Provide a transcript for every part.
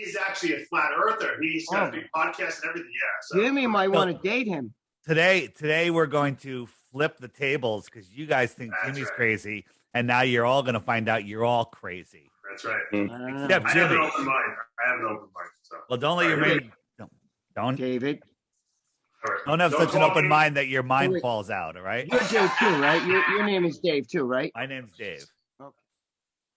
he's actually a flat earther. He's got a big podcast and everything. Yeah. So Jimmy might want to date him. Today we're going to flip the tables because you guys think Jimmy's crazy, and now you're all going to find out you're all crazy. That's right. Except I Jimmy. have an open mind. So. Well, don't let your mind. Don't David. Don't have such an open mind that your mind falls out. All right. You're Dave too, right? Your name is Dave too, right? My name's Dave. Okay.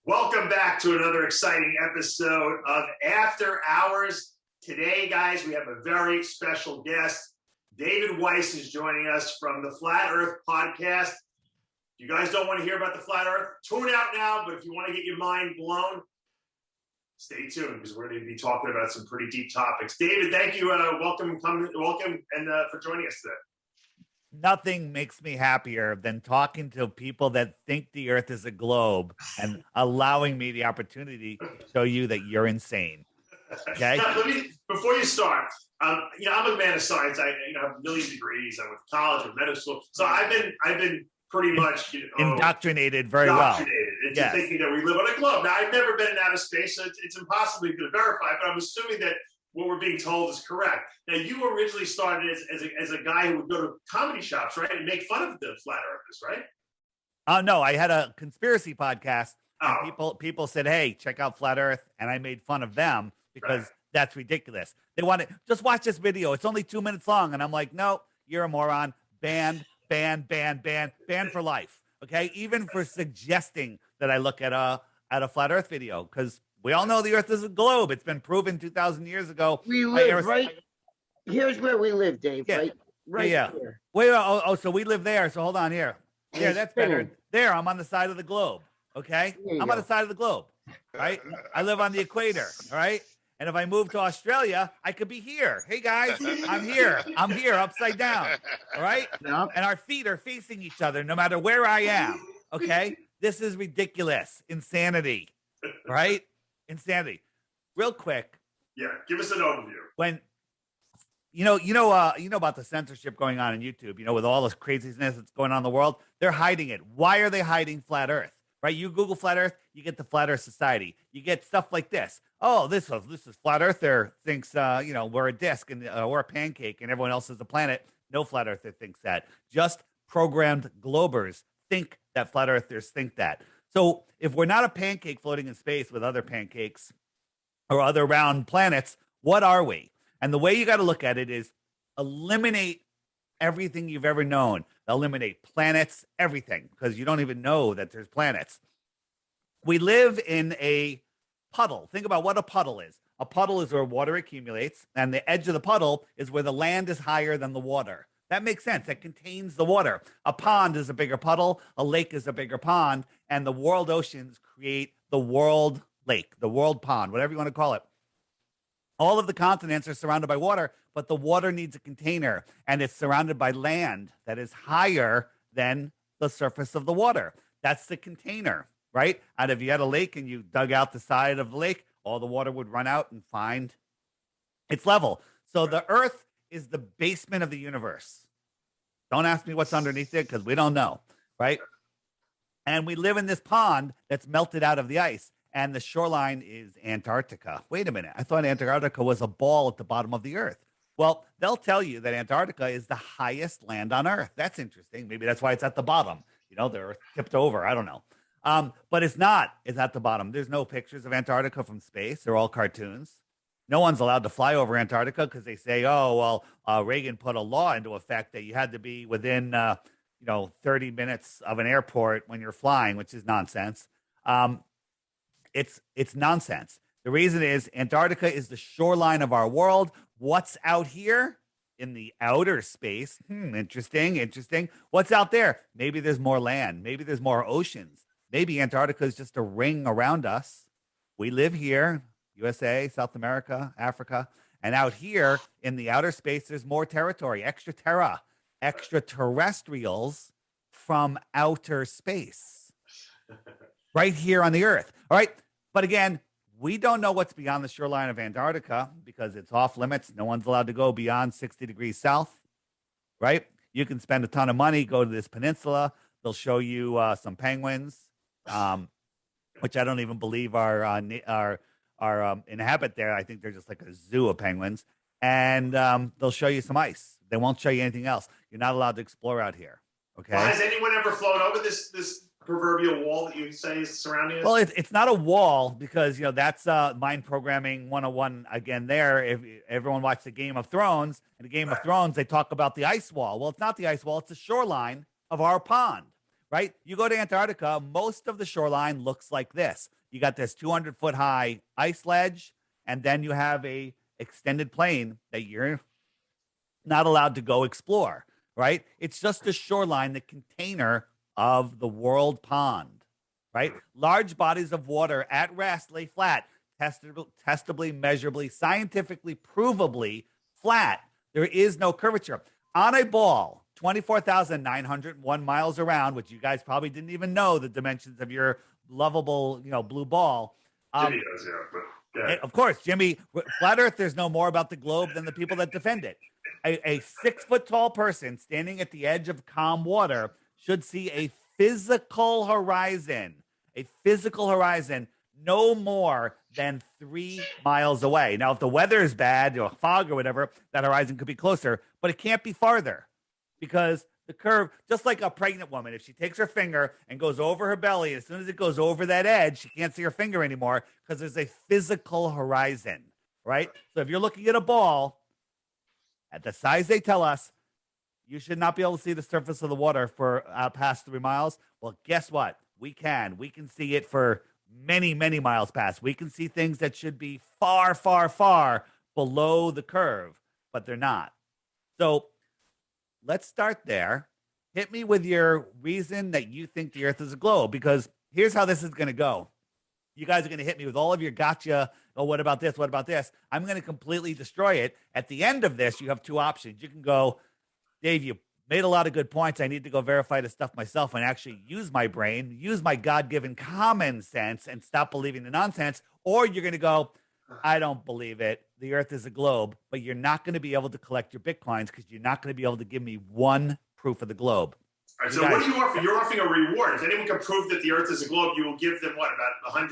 Welcome back to another exciting episode of After Hours. Today, guys, we have a very special guest. David Weiss is joining us from the Flat Earth Podcast. If you guys don't want to hear about the Flat Earth, tune out now. But if you want to get your mind blown, stay tuned because we're going to be talking about some pretty deep topics. David, thank you. Welcome, and for joining us today. Nothing makes me happier than talking to people that think the Earth is a globe and allowing me the opportunity to show you that you're insane. Okay. Now, before you start, I'm a man of science. I have a million degrees. I went to college, or medical school, so I've been pretty much indoctrinated very well into thinking that we live on a globe. Now, I've never been in outer space, so it's impossible to verify. But I'm assuming that what we're being told is correct. Now, you originally started as a guy who would go to comedy shops, right, and make fun of the flat earthers, right? No, I had a conspiracy podcast, and people said, "Hey, check out Flat Earth," and I made fun of them because that's ridiculous. They wanted just watch this video. It's only 2 minutes long, and I'm like, "No, you're a moron. Banned for life." Okay, even for suggesting that I look at a Flat Earth video because. We all know the Earth is a globe. It's been proven 2,000 years ago. We live right. Here's where we live, Dave. Yeah. Right here. Wait. So we live there. So hold on here. Yeah, that's better. There, I'm on the side of the globe. Okay, I'm on the side of the globe. Right. I live on the equator. All right. And if I move to Australia, I could be here. Hey guys, I'm here. I'm here, upside down. All right. Yep. And our feet are facing each other, no matter where I am. Okay. This is ridiculous. Insanity. Right. Insanity. Real quick. Yeah, give us an overview. When you know about the censorship going on in YouTube, with all this craziness that's going on in the world, they're hiding it. Why are they hiding Flat Earth? Right? You Google Flat Earth, you get the Flat Earth Society. You get stuff like this. Oh, this is Flat Earther thinks we're a disc and we're a pancake and everyone else is a planet. No Flat Earther thinks that. Just programmed globers think that Flat Earthers think that. So if we're not a pancake floating in space with other pancakes or other round planets, what are we? And the way you got to look at it is eliminate everything you've ever known. Eliminate planets, everything, because you don't even know that there's planets. We live in a puddle. Think about what a puddle is. A puddle is where water accumulates, and the edge of the puddle is where the land is higher than the water. That makes sense. That contains the water. A pond is a bigger puddle. A lake is a bigger pond. And the world oceans create the world lake, the world pond, whatever you want to call it. All of the continents are surrounded by water, but the water needs a container. And it's surrounded by land that is higher than the surface of the water. That's the container, right? And if you had a lake and you dug out the side of the lake, all the water would run out and find its level. So the Earth is the basement of the universe. Don't ask me what's underneath it because we don't know, right? And we live in this pond that's melted out of the ice, and the shoreline is Antarctica. Wait a minute. I thought Antarctica was a ball at the bottom of the Earth. Well, they'll tell you that Antarctica is the highest land on Earth. That's interesting. Maybe that's why it's at the bottom. The Earth tipped over. I don't know. But it's not. It's at the bottom. There's no pictures of Antarctica from space. They're all cartoons. No one's allowed to fly over Antarctica because they say, Reagan put a law into effect that you had to be within, 30 minutes of an airport when you're flying, which is nonsense. It's nonsense. The reason is Antarctica is the shoreline of our world. What's out here in the outer space? Interesting. What's out there? Maybe there's more land. Maybe there's more oceans. Maybe Antarctica is just a ring around us. We live here. USA, South America, Africa, and out here in the outer space, there's more territory, extraterrestrials from outer space, right here on the Earth. All right. But again, we don't know what's beyond the shoreline of Antarctica because it's off limits. No one's allowed to go beyond 60 degrees south, right? You can spend a ton of money, go to this peninsula. They'll show you some penguins, which I don't even believe are inhabit there. I think they're just like a zoo of penguins, and they'll show you some ice. They won't show you anything else. You're not allowed to explore out here. Okay. Well, has anyone ever flown over this proverbial wall that you say is surrounding us? Well, it's not a wall because that's mind programming 101 again. There, if everyone watched the Game of Thrones, in the Game of Thrones, they talk about the ice wall. Well, it's not the ice wall; it's the shoreline of our pond. Right? You go to Antarctica, most of the shoreline looks like this. You got this 200-foot high ice ledge, and then you have a extended plain that you're not allowed to go explore, right? It's just the shoreline, the container of the world pond, right? Large bodies of water at rest lay flat, testably, measurably, scientifically, provably flat. There is no curvature. On a ball, 24,901 miles around, which you guys probably didn't even know the dimensions of your lovable, blue ball. Jimmy does, but of course, Jimmy, flat Earth, there's no more about the globe than the people that defend it. A 6 foot tall person standing at the edge of calm water should see a physical horizon no more than 3 miles away. Now, if the weather is bad, fog or whatever, that horizon could be closer, but it can't be farther. Because the curve, just like a pregnant woman, if she takes her finger and goes over her belly, as soon as it goes over that edge, she can't see her finger anymore because there's a physical horizon, right? So if you're looking at a ball at the size they tell us, you should not be able to see the surface of the water for past 3 miles. Well, guess what? We can. We can see it for many, many miles past. We can see things that should be far, far, far below the curve, but they're not. So let's start there. Hit me with your reason that you think the Earth is a globe, because here's how this is going to go. You guys are going to hit me with all of your gotcha. Oh, what about this? What about this? I'm going to completely destroy it. At the end of this, you have two options. You can go, Dave, you made a lot of good points. I need to go verify this stuff myself and actually use my brain, use my God-given common sense and stop believing the nonsense. Or you're going to go, I don't believe it. The Earth is a globe, but you're not going to be able to collect your Bitcoins because you're not going to be able to give me one proof of the globe. All right, so what do you offer? You're offering a reward. If anyone can prove that the Earth is a globe, you will give them what, about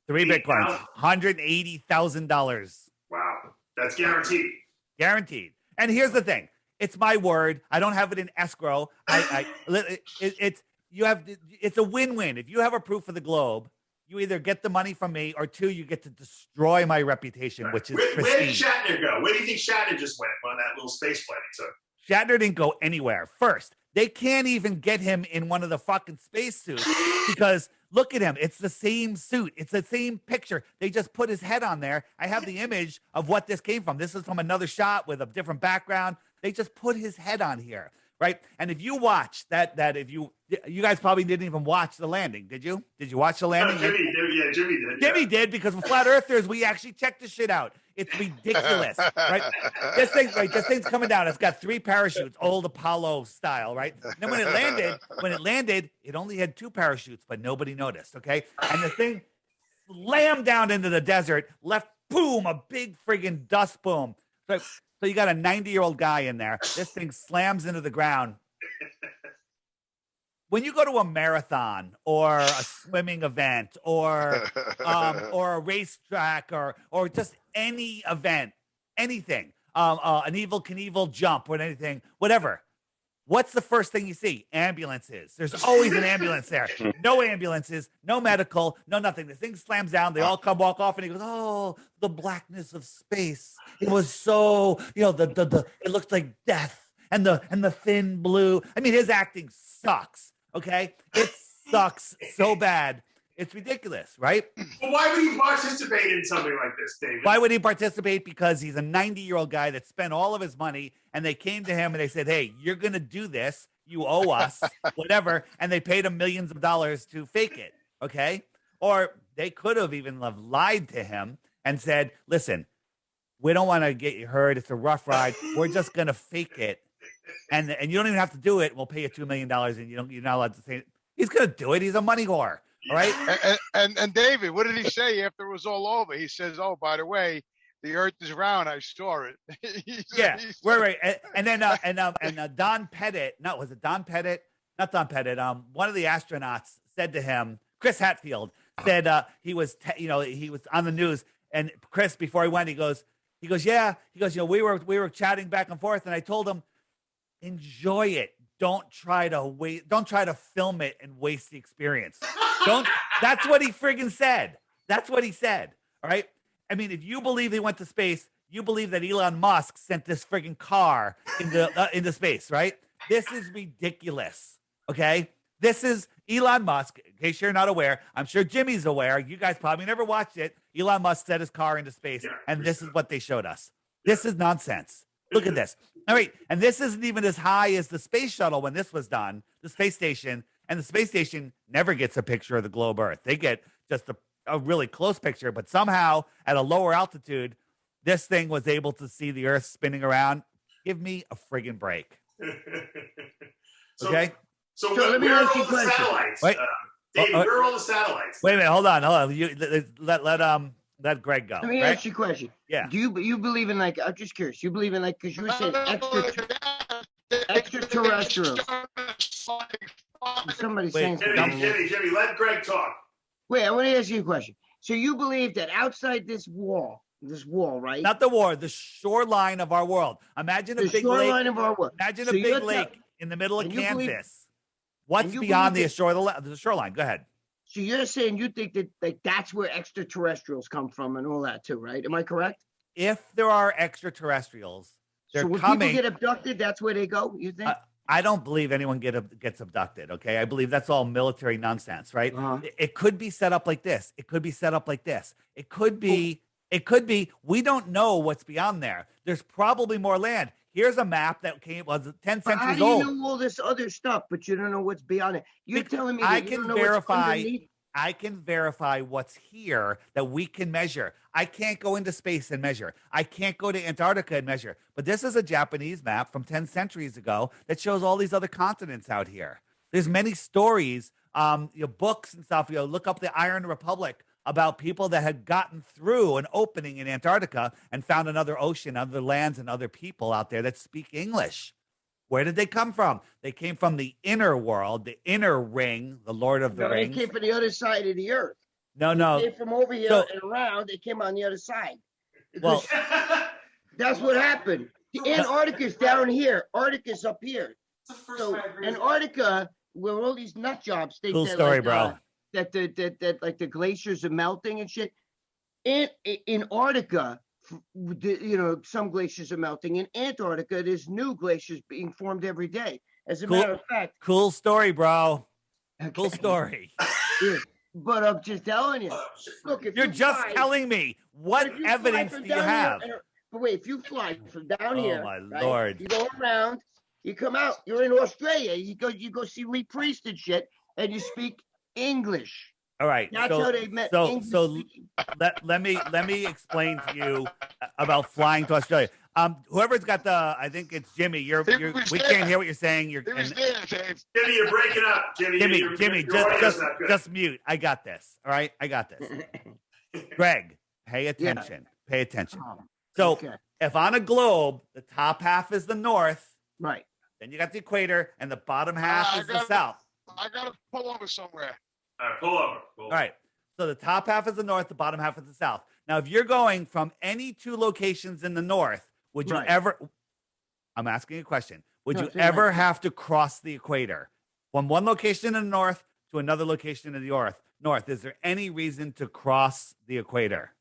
3 Bitcoins, $180,000. Wow, that's guaranteed. Guaranteed. And here's the thing: it's my word. I don't have it in escrow. It's a win-win. If you have a proof of the globe, you either get the money from me, or two, you get to destroy my reputation, which is where did Shatner go? Where do you think Shatner just went on that little space flight he took? Shatner didn't go anywhere. First, they can't even get him in one of the fucking spacesuits because look at him. It's the same suit. It's the same picture. They just put his head on there. I have the image of what this came from. This is from another shot with a different background. They just put his head on here, right? And if you watch that if you guys probably didn't even watch the landing, did you? Did you watch the landing? No, Jimmy did. Jimmy did, because with flat earthers, we actually checked this shit out. It's ridiculous, right? This thing's coming down. It's got 3 parachutes, old Apollo style, right? And then when it landed, it only had 2 parachutes, but nobody noticed, okay? And the thing slammed down into the desert, left, boom, a big friggin' dust boom. So you got a 90-year-old guy in there. This thing slams into the ground. When you go to a marathon or a swimming event or a racetrack or just any event, anything, an Evel Knievel jump or anything, whatever, what's the first thing you see? Ambulances. There's always an ambulance there. No ambulances, no medical, no nothing. The thing slams down. They all walk off, and he goes, "Oh, the blackness of space. It was so, it looked like death and the thin blue." I mean, his acting sucks. Okay, it sucks so bad. It's ridiculous, right? Well, why would he participate in something like this, David? Why would he participate? Because he's a 90-year-old guy that spent all of his money, and they came to him and they said, "Hey, you're going to do this. You owe us, whatever." And they paid him millions of dollars to fake it, okay? Or they could have even lied to him and said, "Listen, we don't want to get you hurt. It's a rough ride. We're just going to fake it. And you don't even have to do it. We'll pay you $2 million, and you're not allowed to say it." He's going to do it. He's a money whore. All right. And David, what did he say after it was all over? He says, "Oh, by the way, the Earth is round. I saw it." Right. And then Don Pettit. No, was it Don Pettit? Not Don Pettit. One of the astronauts said to him, Chris Hadfield said he was he was on the news. And Chris, before he went, he goes, yeah. He goes, we were chatting back and forth, and I told him, enjoy it. Don't try to film it and waste the experience. That's what he friggin' said. That's what he said. All right. I mean, if you believe he went to space, you believe that Elon Musk sent this friggin' car into space, right? This is ridiculous. Okay. This is Elon Musk. In case you're not aware, I'm sure Jimmy's aware. You guys probably never watched it. Elon Musk sent his car into space, and this is what they showed us. This is nonsense. Look at this. All right. And this isn't even as high as the space shuttle when this was done, the space station. And the space station never gets a picture of the globe Earth. They get just a really close picture, but somehow at a lower altitude, this thing was able to see the Earth spinning around. Give me a friggin' break. Okay? So let me ask you a question. Satellites? Wait. David, where are all the satellites? Wait a minute. Hold on. You, let Greg go. Let me ask you a question. Yeah. Do you believe in, like, I'm just curious, you believe in, like, because you were saying extraterrestrials. Somebody's saying something. Jimmy, let Greg talk. Wait, I want to ask you a question. So you believe that outside this wall, right? Not the war, the shoreline of our world. Imagine a big lake. Of our world. Imagine a big lake in the middle of Kansas. What's beyond the shoreline? Go ahead. So you're saying you think that, like, that's where extraterrestrials come from and all that too, right? Am I correct? If there are extraterrestrials, they're when coming. People get abducted, that's where they go, you think? I don't believe anyone gets abducted, okay? I believe that's all military nonsense, right? Uh-huh. It could be set up like this. It could be set up like this. It could be, we don't know what's beyond there. There's probably more land. Here's a map that was 10 centuries old. How do you know all this other stuff, but you don't know what's beyond it? You're telling me that I you can don't know verify. what's underneath? I can verify what's here that we can measure. I can't go into space and measure. I can't go to Antarctica and measure. But this is a Japanese map from 10 centuries ago that shows all these other continents out here. There's many stories, books and stuff. Look up the Iron Republic about people that had gotten through an opening in Antarctica and found another ocean, other lands, and other people out there that speak English. Where did they come from? They came from the inner world, the inner ring, the Lord of the Rings. They came from the other side of the earth. No. They came from over here and around. They came on the other side. Well, that's what happened. The Antarctica's down here. Arctica's up here. So Antarctica, where all these nut jobs think cool story, bro. That like the glaciers are melting and shit. In Antarctica, some glaciers are melting. In Antarctica, there's new glaciers being formed every day. As a matter of fact. Cool story, bro. Okay. Cool story. Yeah. But I'm just telling you. Look, if you're just telling me, what evidence do you have? But wait, if you fly from down here, my Lord, you go around, you come out, you're in Australia, you go see Lee Priest and shit, and you speak English. All right. That's how they met. So let me explain to you about flying to Australia. Whoever's got I think it's Jimmy. We can't hear what you're saying. Jimmy, you're breaking up. Jimmy, just mute. I got this. All right, I got this. Greg, pay attention. Yeah. Pay attention. So if on a globe the top half is the north, right? Then you got the equator, and the bottom half is the south. I gotta pull over somewhere. All right, pull over. All right. So the top half is the north, the bottom half is the south. Now, if you're going from any two locations in the north, would you ever? I'm asking a question. Would you ever have to cross the equator from one location in the north to another location in the north? Is there any reason to cross the equator?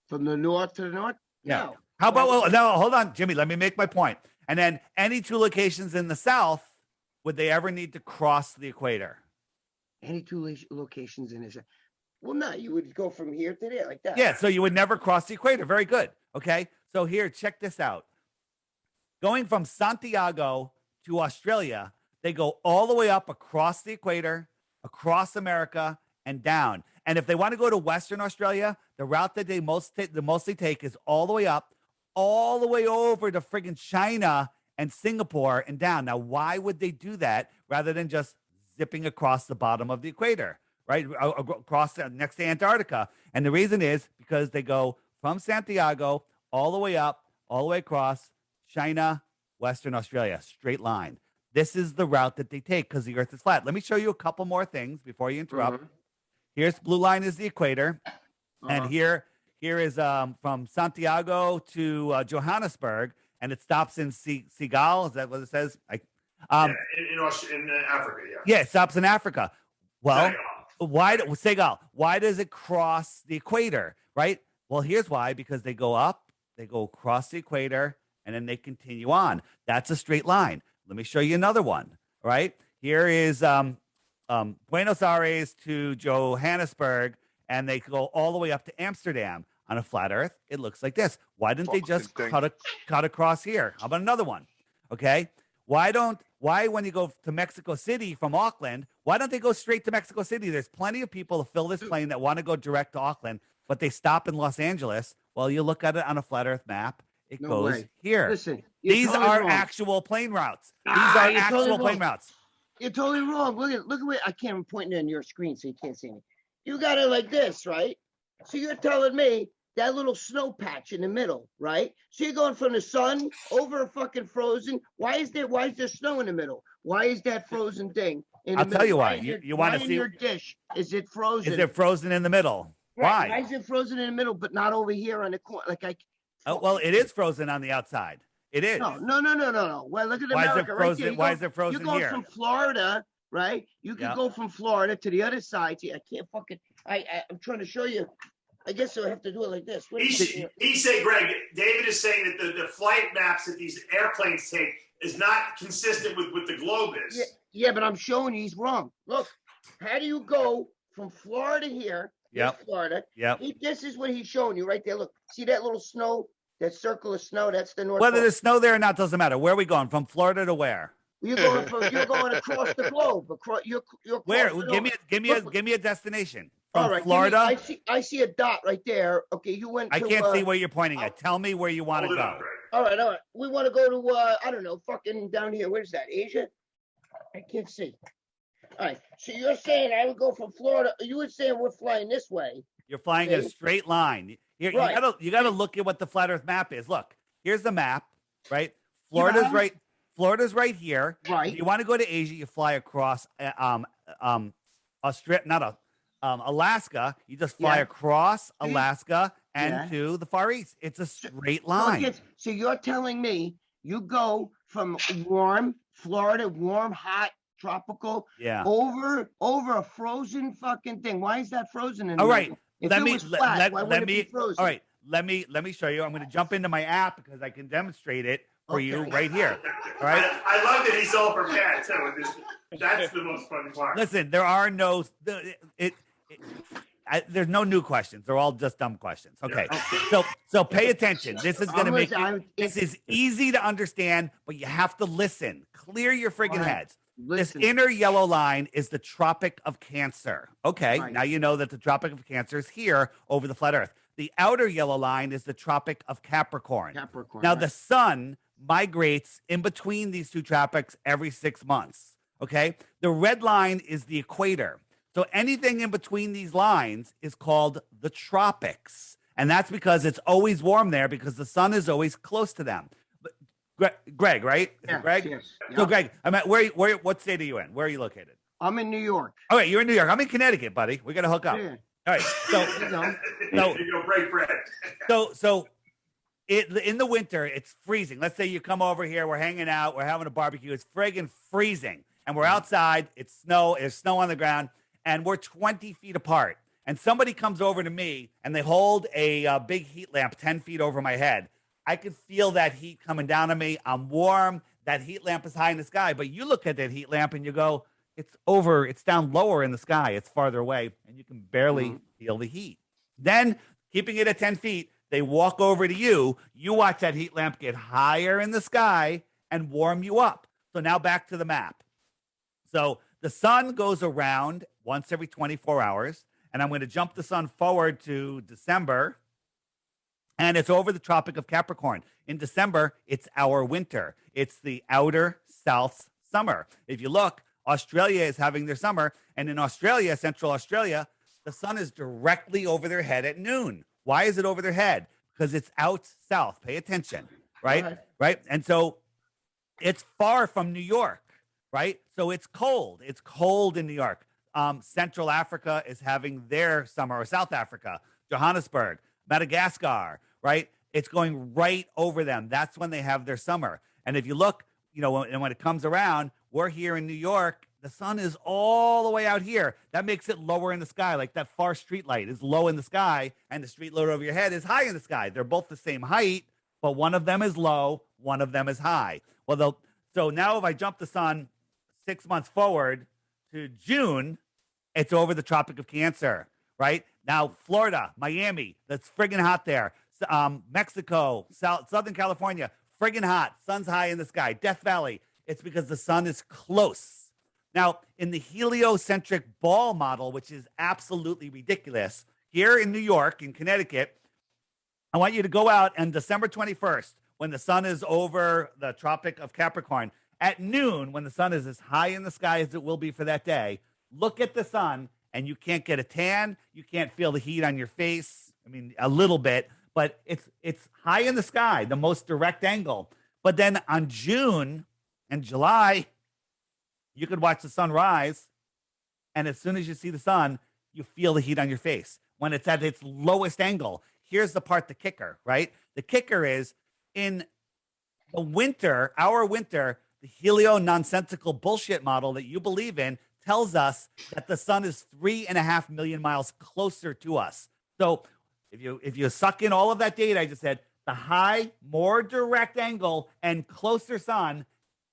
From the north to the north? Yeah. No. How about? No, hold on, Jimmy. Let me make my point. And then any two locations in the south, would they ever need to cross the equator? Any two locations in Israel? Well, no, you would go from here to there like that. Yeah, so you would never cross the equator. Very good. Okay, so here, check this out. Going from Santiago to Australia, they go all the way up across the equator, across America, and down. And if they want to go to Western Australia, the route that they mostly take is all the way up, all the way over to friggin' China and Singapore and down. Now, why would they do that rather than just zipping across the bottom of the equator, right? Across next to Antarctica. And the reason is because they go from Santiago all the way up, all the way across China, Western Australia, straight line. This is the route that they take because the earth is flat. Let me show you a couple more things before you interrupt. Here's blue line is the equator. And here's Here is from Santiago to Johannesburg, and it stops in Senegal. Is that what it says? In Africa, yeah. Yeah, it stops in Africa. Well, Senegal? Why does it cross the equator? Right. Well, here's why. Because they go up, they go across the equator, and then they continue on. That's a straight line. Let me show you another one. Right. Here is Buenos Aires to Johannesburg, and they go all the way up to Amsterdam. On a flat Earth, it looks like this. Why didn't they just cut across here? How about another one? Okay. Why when you go to Mexico City from Auckland, why don't they go straight to Mexico City? There's plenty of people to fill this plane that want to go direct to Auckland, but they stop in Los Angeles. Well, you look at it on a flat Earth map, it goes here. Listen, these totally are wrong. actual plane routes. These are actual totally plane routes. You're totally wrong. Look at where I can't point it on your screen so you can't see me. You got it like this, right? So you're telling me that little snow patch in the middle, right? So you're going from the sun over a fucking frozen. Why is there snow in the middle? Why is that frozen thing in the I'll middle? tell you why. You want to see your dish? Is it frozen? Is it frozen in the middle? Right. Why? Why is it frozen in the middle, but not over here on the corner? Well, it is frozen on the outside. It is. No. Well, look at Why America. is it frozen? Right, why is it frozen you go here? from Florida, right? You can go from Florida to the other side. See, I can't fucking. I'm trying to show you. I guess I have to do it like this. He say, Greg, David is saying that the flight maps that these airplanes take is not consistent with what the globe is. Yeah, but I'm showing you he's wrong. Look, how do you go from Florida here? Yep. Florida. Yep. This is what he's showing you right there. Look, see that little snow, that circle of snow? That's the North Whether Pole. there's snow there or not doesn't matter. Where are we going? From Florida to where? You're going across the globe. You're Where? Give me a destination. From all right, Florida. I see a dot right there. Okay, you went. I can't see where you're pointing at. Tell me where you want to go. All right. We want to go to I don't know, fucking down here. Where's that? Asia? I can't see. All right. So you're saying I would go from Florida. You were saying we're flying this way. You're flying in a straight line. Here, right. You gotta look at what the flat Earth map is. Look, here's the map, right? Florida's right here. Right. If you want to go to Asia, you fly across Alaska. You just fly across Alaska and to the Far East. It's a straight line. So you're telling me you go from warm Florida, hot, tropical, over a frozen fucking thing. Why is that frozen in all right. Let me all right. Let me show you. I'm going to jump into my app because I can demonstrate it for you right here. All right. I love that he's all prepared too. That's the most fun part. Listen, there are no there's no new questions. They're all just dumb questions. Okay. So pay attention. This is going to make this is easy to understand, but you have to listen. Clear your friggin' heads. Listen. This inner yellow line is the Tropic of Cancer. Okay. Right. Now you know that the Tropic of Cancer is here over the flat Earth. The outer yellow line is the Tropic of Capricorn. Now the sun migrates in between these two tropics every 6 months. Okay. The red line is the equator. So anything in between these lines is called the tropics. And that's because it's always warm there because the sun is always close to them. But Greg, right? Yeah, Greg? Yes. So Greg, I'm at what state are you in? Where are you located? I'm in New York. All right, you're in New York. I'm in Connecticut, buddy. We got to hook up. Yeah. All right. So you go break bread. So in the winter, it's freezing. Let's say you come over here, we're hanging out, we're having a barbecue. It's friggin' freezing. And we're outside, it's snow, there's snow on the ground, and we're 20 feet apart. And somebody comes over to me and they hold a big heat lamp 10 feet over my head. I can feel that heat coming down on me. I'm warm. That heat lamp is high in the sky. But you look at that heat lamp and you go, it's down lower in the sky. It's farther away. And you can barely feel the heat. Then, keeping it at 10 feet, they walk over to you. You watch that heat lamp get higher in the sky and warm you up. So now back to the map. So the sun goes around once every 24 hours. And I'm going to jump the sun forward to December. And it's over the Tropic of Capricorn. In December, it's our winter. It's the outer South's summer. If you look, Australia is having their summer. And in Australia, Central Australia, the sun is directly over their head at noon. Why is it over their head? Because it's out south. Pay attention, right? Right? And so it's far from New York, right? So it's cold. It's cold in New York. Central Africa is having their summer, or South Africa, Johannesburg. Madagascar, right? It's going right over them. That's when they have their summer. And if you look, when it comes around, we're here in New York. The sun is all the way out here. That makes it lower in the sky. Like that far street light is low in the sky, and the street light over your head is high in the sky. They're both the same height, but one of them is low, one of them is high. So now if I jump the sun 6 months forward to June, it's over the Tropic of Cancer, right? Now, Florida, Miami, that's friggin' hot there. Mexico, Southern California, friggin' hot. Sun's high in the sky. Death Valley, it's because the sun is close. Now, in the heliocentric ball model, which is absolutely ridiculous, here in New York, in Connecticut, I want you to go out on December 21st, when the sun is over the Tropic of Capricorn, at noon, when the sun is as high in the sky as it will be for that day, look at the sun, and you can't get a tan. You can't feel the heat on your face. I mean, a little bit, but it's high in the sky, the most direct angle. But then on June and July, you could watch the sun rise, and as soon as you see the sun, you feel the heat on your face when it's at its lowest angle. Here's the part, the kicker, right? The kicker is in the winter, our winter, the helio-nonsensical bullshit model that you believe in tells us that the sun is 3.5 million miles closer to us. So if you suck in all of that data I just said, the high, more direct angle and closer sun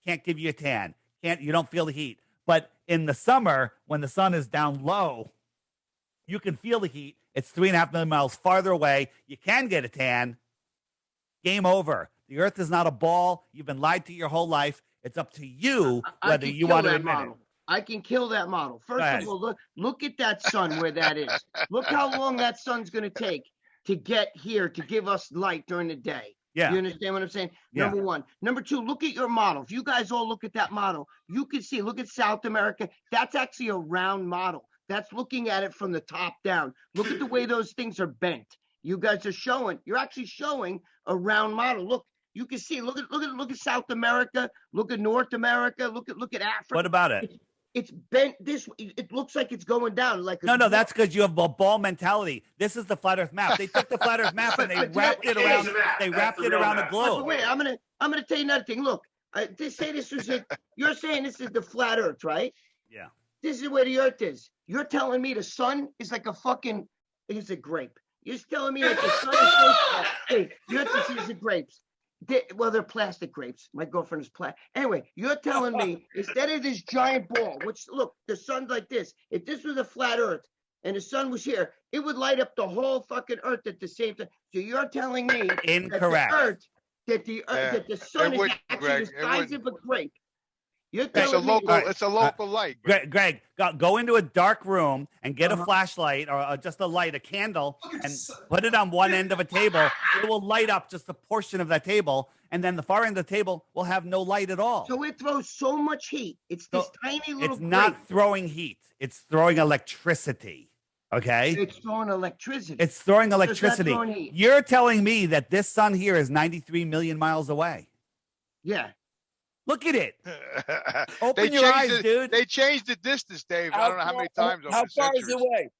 can't give you a tan. You don't feel the heat. But in the summer, when the sun is down low, you can feel the heat. It's 3.5 million miles farther away. You can get a tan. Game over. The earth is not a ball. You've been lied to your whole life. It's up to you whether you want to admit it. I can kill that model. First of all, look at that sun where that is. Look how long that sun's going to take to get here to give us light during the day. Yeah. You understand what I'm saying? Yeah. Number one. Number two, look at your model. If you guys all look at that model, you can see, look at South America. That's actually a round model. That's looking at it from the top down. Look at the way those things are bent. You guys are you're actually showing a round model. Look, you can see, look at South America, look at North America, look at Africa. What about it? It's bent this way. It looks like it's going down. No, that's because you have a ball mentality. This is the flat Earth map. They took the flat Earth map and they wrapped it around. They wrapped it around the globe. But wait, I'm gonna tell you another thing. Look, they say this was it. You're saying this is the flat Earth, right? Yeah. This is where the Earth is. You're telling me the sun is like a fucking. It's a grape. You're telling me that the sun is. Hey, the Earth is grapes. They're plastic grapes. My girlfriend is plastic. Anyway, you're telling me instead of this giant ball, which look, the sun's like this. If this was a flat Earth and the sun was here, it would light up the whole fucking Earth at the same time. So you're telling me incorrect that the sun is actually the size of a grape. It's a local light. Greg, go into a dark room and get a flashlight or just a light, a candle, and put it on one end of a table. It will light up just a portion of that table, and then the far end of the table will have no light at all. So it throws so much heat. It's this tiny little. It's not throwing heat. It's throwing electricity. Okay. It's throwing electricity. It's throwing electricity. You're telling me that this sun here is 93 million miles away. Yeah. Look at it. Open your eyes, dude. They changed the distance, Dave. I don't know how many times. How far is it away?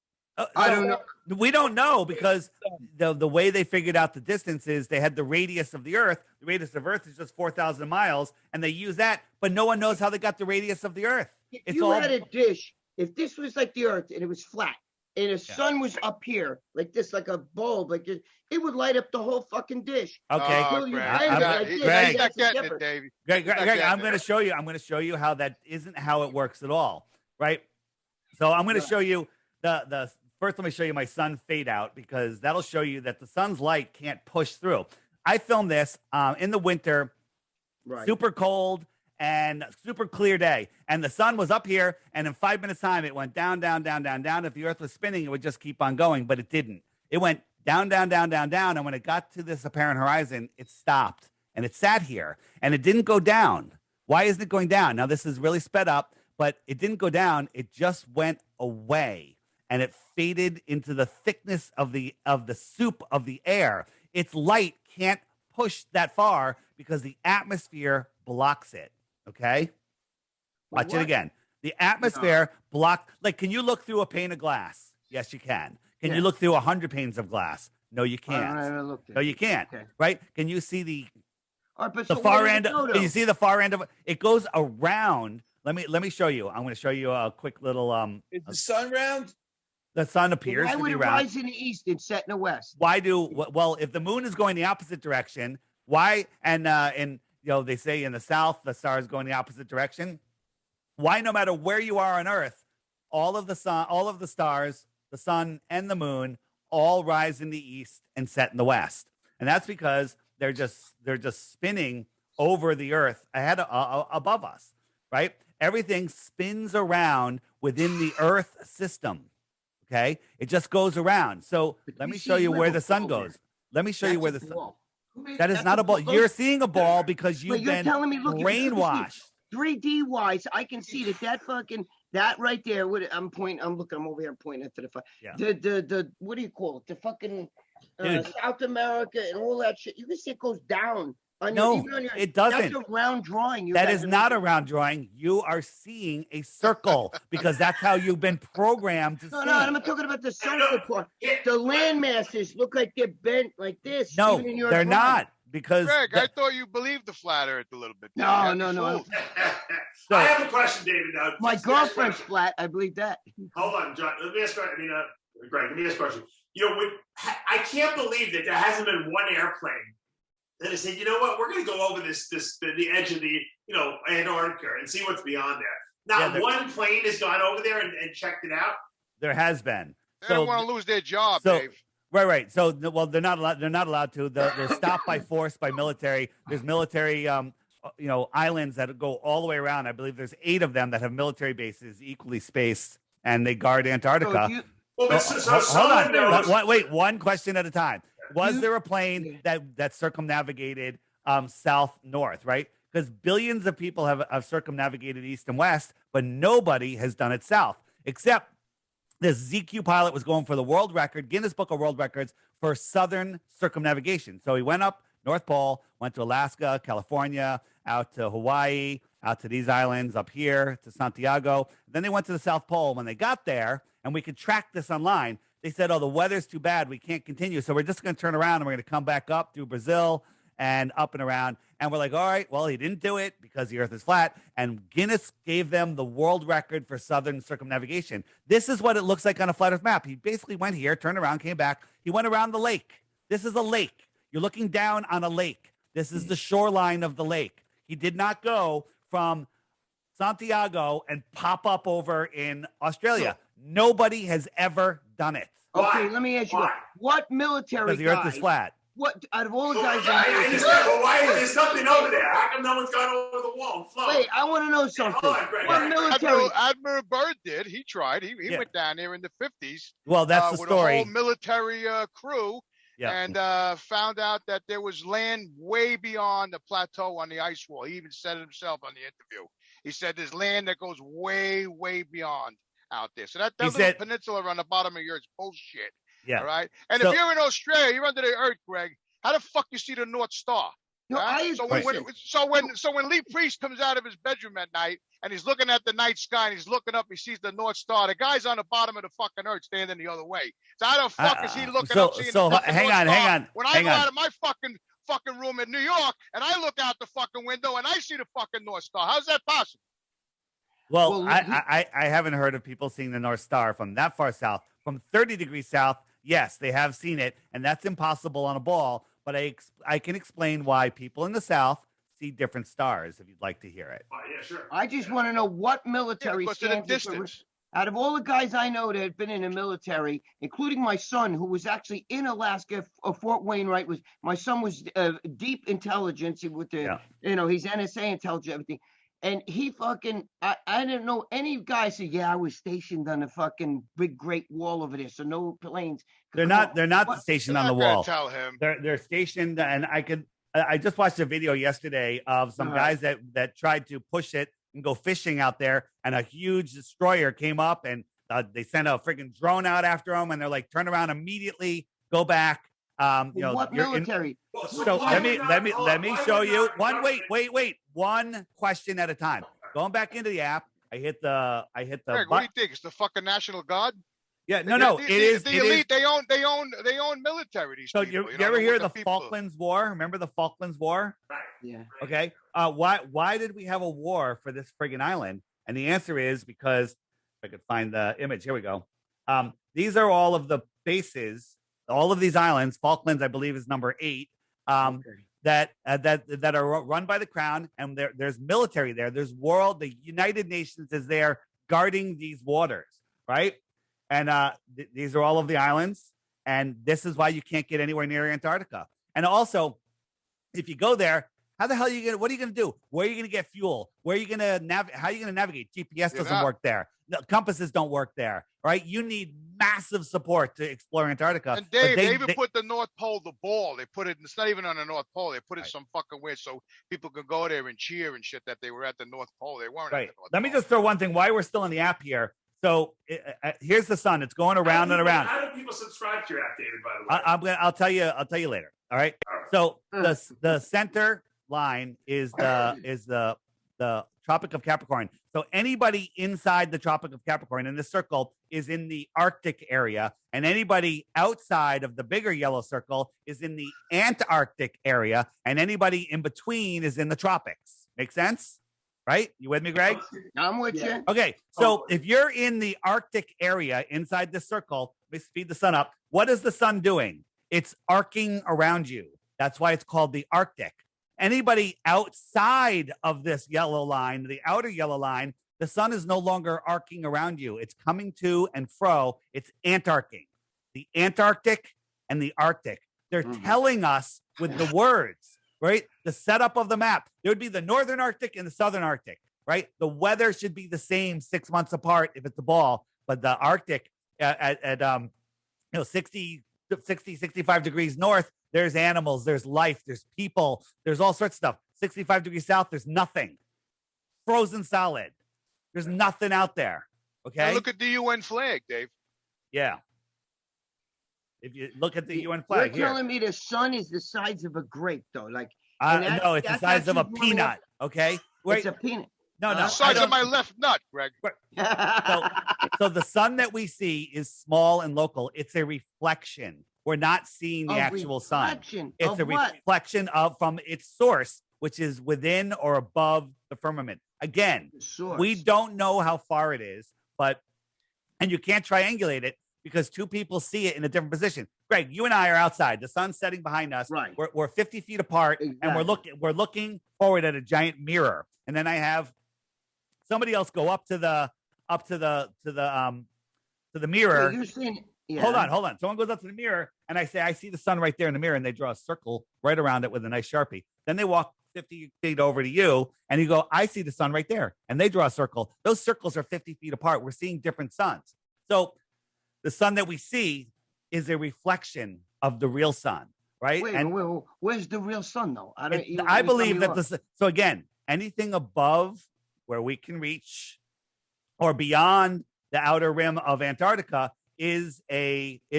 I don't know. We don't know because the way they figured out the distance is they had the radius of the Earth. The radius of Earth is just 4,000 miles, and they use that, but no one knows how they got the radius of the Earth. If you had a dish, if this was like the Earth and it was flat, and the sun was up here like this, like a bulb, like this, it would light up the whole fucking dish. Okay, Greg, I'm going to show you. I'm going to show you how that isn't how it works at all, right? So I'm going to show you the first. Let me show you my sun fade out because that'll show you that the sun's light can't push through. I filmed this in the winter, super cold and super clear day, and the sun was up here, and in 5 minutes time, it went down, down, down, down, down. If the Earth was spinning, it would just keep on going, but it didn't. It went down, down, down, down, down, and when it got to this apparent horizon, it stopped, and it sat here, and it didn't go down. Why isn't it going down? Now, this is really sped up, but it didn't go down. It just went away, and it faded into the thickness of the soup of the air. Its light can't push that far because the atmosphere blocks it. Okay? Watch it again. The atmosphere blocked. Like, can you look through a pane of glass? Yes, you can. Can you look through 100 panes of glass? No, you I can't. haven't looked at No, it. you can't. Okay. Right? Can you see the All right, but the so far where did end? it go, Can you though? see the far end of it? It goes around. Let me show you. I'm going to show you a quick little Is the sun round? The sun appears Why to would be it round. rise in the east and set in the west? Why do well if the moon is going the opposite direction? Why and they say in the south the stars go in the opposite direction. Why, no matter where you are on Earth, all of the stars, the sun and the moon, all rise in the east and set in the west, and that's because they're just spinning over the Earth above us, right? Everything spins around within the Earth system. Okay, it just goes around. So let me show you where the sun goes. Let me show you where the sun. That is not a ball. You're seeing a ball because you've been telling me, look, brainwashed. 3D wise, I can see that right there. I'm over here pointing to the Yeah. the what do you call it? The fucking South America and all that shit. You can see it goes down. No, it doesn't. That's a round drawing. That is not a round drawing. You are seeing a circle because that's how you've been programmed to see. No, I'm not talking about the circle part. The land masses look like they're bent like this. No, even in your they're drawing. not. Because Greg, I thought you believed the flat Earth a little bit. No. I have a question, David. Now, My girlfriend's flat. I believe that. Hold on, John. Let me ask. Greg, let me ask a question. I can't believe that there hasn't been one airplane that has said, you know what, we're going to go over the edge of the Antarctica and see what's beyond there. Not one plane has gone over there and checked it out. There has been. They don't want to lose their job, Dave. Right. So, well, they're not allowed. They're not allowed to. They're stopped by force by military. There's military, islands that go all the way around. I believe there's 8 of them that have military bases equally spaced, and they guard Antarctica. Hold on. Wait, one question at a time. Was there a plane that circumnavigated south-north? Right, because billions of people have circumnavigated east and west, but nobody has done it south, except. This ZQ pilot was going for the world record, Guinness Book of World Records, for southern circumnavigation. So he went up North Pole, went to Alaska, California, out to Hawaii, out to these islands up here to Santiago. Then they went to the South Pole. When they got there, and we could track this online, they said, oh, the weather's too bad. We can't continue. So we're just going to turn around and we're going to come back up through Brazil and up and around. And we're like, all right, well, he didn't do it because the Earth is flat. And Guinness gave them the world record for southern circumnavigation. This is what it looks like on a flat Earth map. He basically went here, turned around, came back. He went around the lake. This is a lake. You're looking down on a lake. This is the shoreline of the lake. He did not go from Santiago and pop up over in Australia. Nobody has ever done it. Okay, let me ask you, what military Because the Earth is flat. What out of all the guys? I understand, but why is there something over there? How come no one's gone over the wall and flown? Wait, I want to know something. Hold on, Greg. What military? Admiral Byrd did. He tried. He went down there in the 50s. Well, that's the with story. a whole military crew. Yeah. And found out that there was land way beyond the plateau on the ice wall. He even said it himself on the interview. He said there's land that goes way, way beyond out there. So that little peninsula on the bottom of yours is bullshit. Yeah. All right. And if you're in Australia, you're under the Earth, Greg. How the fuck you see the North Star? No, so when Lee Priest comes out of his bedroom at night and he's looking at the night sky and he's looking up, he sees the North Star. The guy's on the bottom of the fucking Earth, standing the other way. So how the fuck is he looking up, seeing the fucking North Star? When I go out of my fucking room in New York and I look out the fucking window and I see the fucking North Star, how's that possible? Well, I haven't heard of people seeing the North Star from that far south. From 30 degrees south, yes, they have seen it, and that's impossible on a ball. But I can explain why people in the South see different stars, if you'd like to hear it. Oh, yeah, sure. I just want to know what military stands for. Out of all the guys I know that have been in the military, including my son, who was actually in Alaska, Fort Wainwright my son was deep intelligence with the, he's NSA intelligence, everything. And he fucking, I didn't know any guy said, yeah, I was stationed on the fucking big Great Wall over there, so no planes. They're not stationed on the wall. Tell him. They're stationed, and I just watched a video yesterday of some guys that tried to push it and go fishing out there, and a huge destroyer came up, and they sent a freaking drone out after them, and they're like, turn around immediately, go back. What military? So let me show you one. Wait. One question at a time. Going back into the app, I hit the. Greg, what do you think? It's the fucking National Guard? Yeah, no, it is the elite. They own military. These so people. You ever hear the people. Falklands War? Remember the Falklands War? Yeah. Okay. Why did we have a war for this friggin' island? And the answer is because, if I could find the image. Here we go. These are all of the bases, all of these islands. Falklands, I believe, is number 8. That are run by the crown, and there's military there. There's the United Nations is there guarding these waters, right? And these are all of the islands, and this is why you can't get anywhere near Antarctica. And also, if you go there, how the hell are you gonna? What are you gonna do? Where are you gonna get fuel? Where are you gonna How are you gonna navigate? GPS doesn't work there. No, compasses don't work there, right? You need massive support to explore Antarctica. And Dave, they even put the North Pole, the ball. They put it. It's not even on the North Pole. They put it some fucking way so people could go there and cheer and shit that they were at the North Pole. They weren't. Right. At the North Let me Pole. just throw one thing. Why we're still in the app here. So here's the sun. It's going around and around. How do people subscribe to your app, David? By the way, I'll tell you later. All right. So the center line is the Tropic of Capricorn. So anybody inside the Tropic of Capricorn in this circle is in the Arctic area, and anybody outside of the bigger yellow circle is in the Antarctic area, and anybody in between is in the tropics. Make sense? Right? You with me, Greg? I'm with you. Okay, so if you're in the Arctic area inside this circle, let me speed the sun up. What is the sun doing? It's arcing around you. That's why it's called the Arctic. Anybody outside of this yellow line, the outer yellow line, the sun is no longer arcing around you. It's coming to and fro. It's antarcing. The Antarctic and the Arctic. They're telling us with the words, right? The setup of the map. There would be the Northern Arctic and the Southern Arctic, right? The weather should be the same 6 months apart if it's a ball, but the Arctic at 60, 65 degrees north, there's animals, there's life, there's people, there's all sorts of stuff. 65 degrees south, there's nothing. Frozen solid. There's nothing out there. Okay. Now look at the UN flag, Dave. Yeah. If you look at the UN flag, You're telling me the sun is the size of a grape, though? Like, no, it's the size of a peanut. Okay. Wait, it's a peanut. No, the size of my left nut, Greg. So the sun that we see is small and local. It's a reflection. We're not seeing the actual sun. It's a reflection from its source, which is within or above the firmament. Again, we don't know how far it is, and you can't triangulate it because two people see it in a different position. Greg, you and I are outside. The sun's setting behind us. Right. We're 50 feet apart, and we're looking forward at a giant mirror. And then I have somebody else go up to the mirror. You're seeing. Yeah. Hold on. Someone goes up to the mirror and I say, I see the sun right there in the mirror, and they draw a circle right around it with a nice Sharpie. Then they walk 50 feet over to you and you go, I see the sun right there. And they draw a circle. Those circles are 50 feet apart. We're seeing different suns. So the sun that we see is a reflection of the real sun, right? Wait, where's the real sun though? I believe that so again, anything above where we can reach or beyond the outer rim of Antarctica is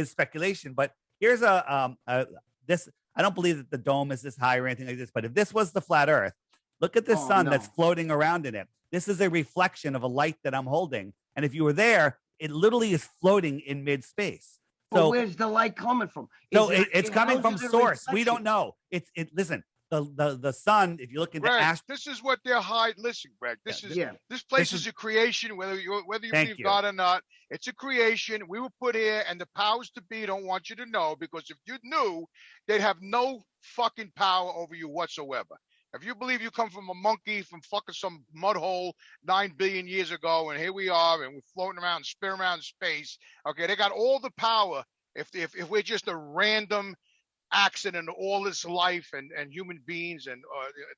speculation. But here's this. I don't believe that the dome is this high or anything like this. But if this was the flat Earth, look at the sun that's floating around in it. This is a reflection of a light that I'm holding. And if you were there, it literally is floating in mid space. So where's the light coming from? It's coming from source. We don't know. Listen. The sun, if you look into this is what they're hiding. Listen, Greg, this place is a creation, whether you believe God or not. It's a creation. We were put here, and the powers to be don't want you to know, because if you knew, they'd have no fucking power over you whatsoever. If you believe you come from a monkey from fucking some mud hole 9 billion years ago, and here we are, and we're floating around and spinning around in space, okay, they got all the power. If we're just a random accident of all this life and human beings and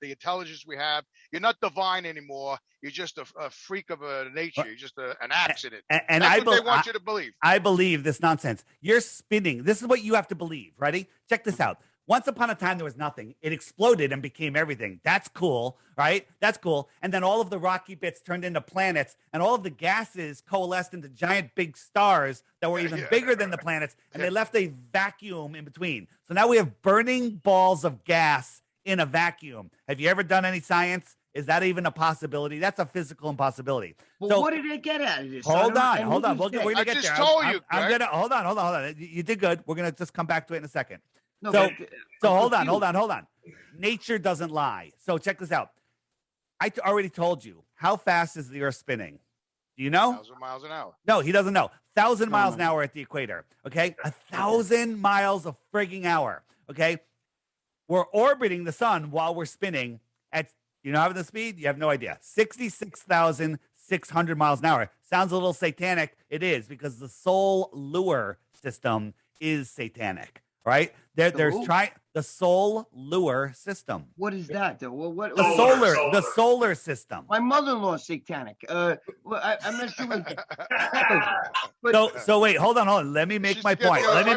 the intelligence we have, you're not divine anymore. You're just a freak of nature. You're just an accident. And that's what they want you to believe. I believe this nonsense. You're spinning. This is what you have to believe. Ready? Check this out. Once upon a time, there was nothing. It exploded and became everything. That's cool, right? That's cool. And then all of the rocky bits turned into planets, and all of the gases coalesced into giant big stars that were even bigger than the planets, and they left a vacuum in between. So now we have burning balls of gas in a vacuum. Have you ever done any science? Is that even a possibility? That's a physical impossibility. Well, So what did they get out of this? hold on. We're gonna I get just there. told you, I'm Greg. gonna hold on. You did good. We're gonna just come back to it in a second. No, So but, hold on. Nature doesn't lie. So check this out. Already told you, how fast is the Earth spinning? Do you know? 1,000 miles an hour. No, he doesn't know. 1,000 No, miles no. an hour at the equator. Okay, 1,000 miles a frigging hour. Okay, we're orbiting the sun while we're spinning at, you know, having the speed. You have no idea. 66,600 miles an hour. Sounds a little satanic. It is, because the solar system is satanic. Right? There's the solar system. What is that, though? What, The solar system. My mother-in-law's satanic. I'm not sure. So wait, hold on. Let me make my point. Let me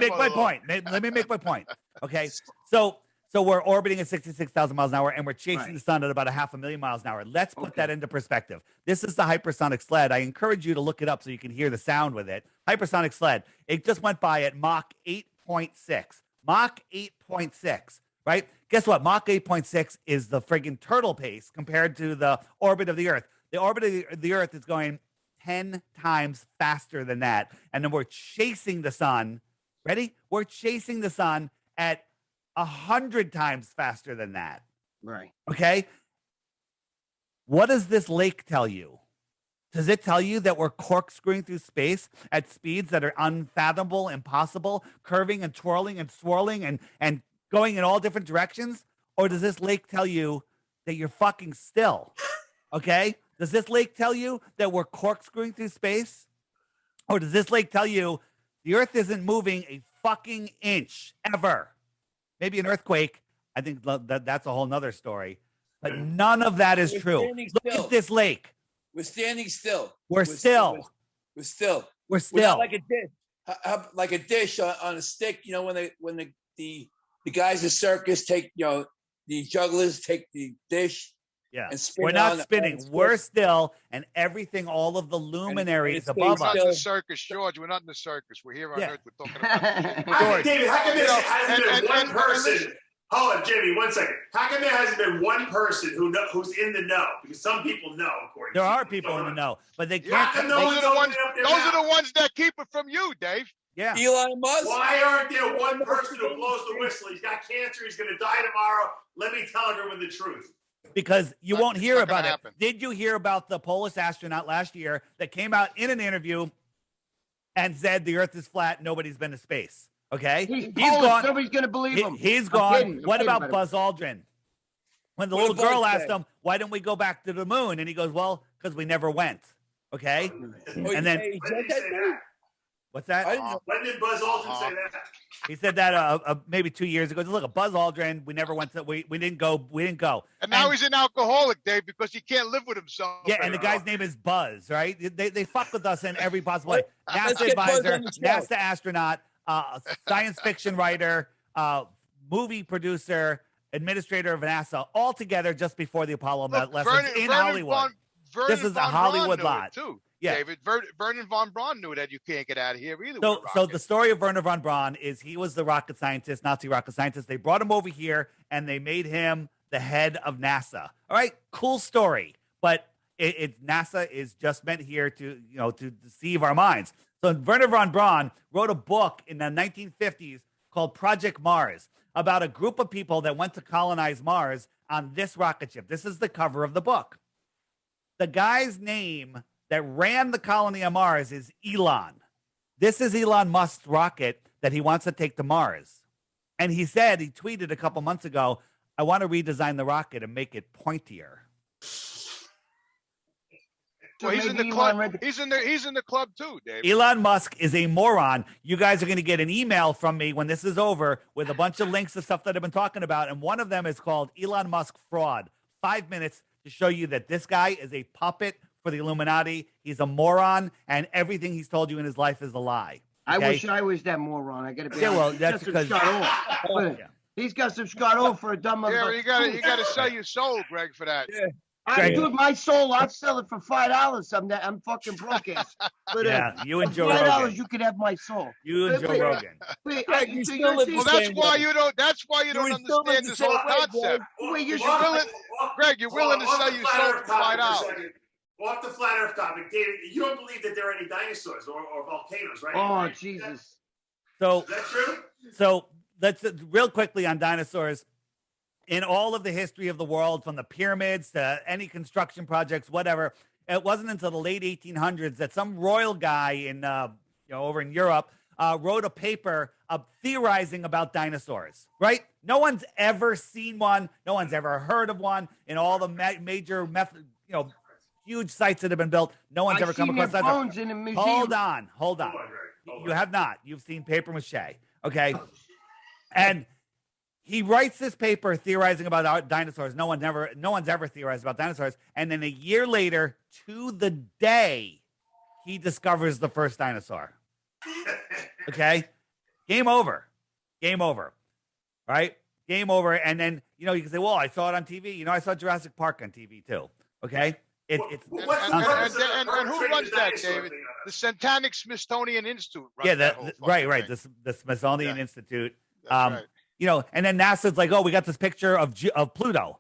make my point. Okay. So we're orbiting at 66,000 miles an hour, and we're chasing the sun at about 500,000 miles an hour. Let's put that into perspective. This is the hypersonic sled. I encourage you to look it up so you can hear the sound with it. Hypersonic sled. It just went by at Mach 8.6. Mach 8.6, right? Guess what? Mach 8.6 is the friggin' turtle pace compared to the orbit of the Earth. The orbit of the Earth is going 10 times faster than that. And then we're chasing the sun. Ready? We're chasing the sun at 100 times faster than that. Right. Okay. What does this lake tell you? Does it tell you that we're corkscrewing through space at speeds that are unfathomable, impossible, curving and twirling and swirling and going in all different directions? Or does this lake tell you that you're fucking still? Okay? Does this lake tell you that we're corkscrewing through space? Or does this lake tell you the Earth isn't moving a fucking inch ever? Maybe an earthquake. I think that's a whole nother story. But none of that is true. Look at this lake. We're standing still. We're still. We're not like a dish, like a dish on a stick. You know, when the guys in circus take, you know, the jugglers take the dish. Yeah, and spin. We're not spinning. We're still, and everything, all of the luminaries above us. We're not in the circus, George. We're not in the circus. We're here on Earth. We're talking about George. David, how come there hasn't been one person? Hold on, Jimmy, 1 second. How come there hasn't been one person who's in the know? Because some people know, according to there are people in the know, but they can't. Those are the ones that keep it from you, Dave. Yeah. Elon Musk. Why aren't there one person who blows the whistle? He's got cancer. He's going to die tomorrow. Let me tell everyone the truth. Because you won't hear about it. Did you hear about the Polish astronaut last year that came out in an interview and said the Earth is flat, nobody's been to space? Okay? He's gone. Nobody's going to believe him. He's gone. What about Buzz Aldrin? When the little girl asked him, why didn't we go back to the moon? And he goes, well, because we never went. Okay? And then... What's that? When did Buzz Aldrin say that? He said that maybe 2 years ago. Look, Buzz Aldrin, we never went to, we didn't go. And now he's an alcoholic, Dave, because he can't live with himself. Yeah, and the guy's name is Buzz, right? They fuck with us in every possible way. NASA advisor, NASA astronaut, science fiction writer, movie producer, administrator of NASA, all together just before the Apollo lessons in Hollywood. This is a Hollywood lot. Too. Yeah. David, Vernon von Braun knew that you can't get out of here either. So the story of Werner von Braun is he was the rocket scientist, Nazi rocket scientist. They brought him over here and they made him the head of NASA. All right, cool story, but NASA is just meant here to deceive our minds. So Werner von Braun wrote a book in the 1950s called Project Mars about a group of people that went to colonize Mars on this rocket ship. This is the cover of the book. The guy's name that ran the colony on Mars is Elon. This is Elon Musk's rocket that he wants to take to Mars. And he tweeted a couple months ago, I want to redesign the rocket and make it pointier. Well, he's in the club. He's in the club too, Dave. Elon Musk is a moron. You guys are going to get an email from me when this is over with a bunch of links to stuff that I've been talking about. And one of them is called Elon Musk Fraud. 5 minutes to show you that this guy is a puppet for the Illuminati. He's a moron, and everything he's told you in his life is a lie. Okay? I wish I was that moron. I got to be honest. Well, that's that's because he's got some Scott O for a dumb motherfucker. Yeah, you got to sell your soul, Greg, for that. Yeah. Dude, my soul, I'll sell it for $5. I'm fucking broke ass. But you and Joe $5, Rogan. you could have my soul. You and Joe Rogan. Wait, Greg, you still live well, that's why you don't. That's why you don't understand this whole concept. Wait, you're Greg, you're willing to sell your soul for $5. Off the flat Earth topic, David, you don't believe that there are any dinosaurs or volcanoes, right? Oh, Jesus. So, is that true? So let's real quickly on dinosaurs. In all of the history of the world, from the pyramids to any construction projects, whatever, it wasn't until the late 1800s that some royal guy in, over in Europe, wrote a paper theorizing about dinosaurs. Right? No one's ever seen one. No one's ever heard of one. In all the major huge sites that have been built, no one's ever come across that. Hold on. You have not. You've seen paper mache. Okay, and he writes this paper theorizing about dinosaurs. No one's ever theorized about dinosaurs. And then a year later, to the day, he discovers the first dinosaur. Okay? Game over. Right? Game over. And then, you can say, well, I saw it on TV. I saw Jurassic Park on TV too. Okay? And who runs that, David? The Satanic Smithsonian Institute. Right. The Smithsonian Institute. That's right. And then NASA's like, oh, we got this picture of Pluto.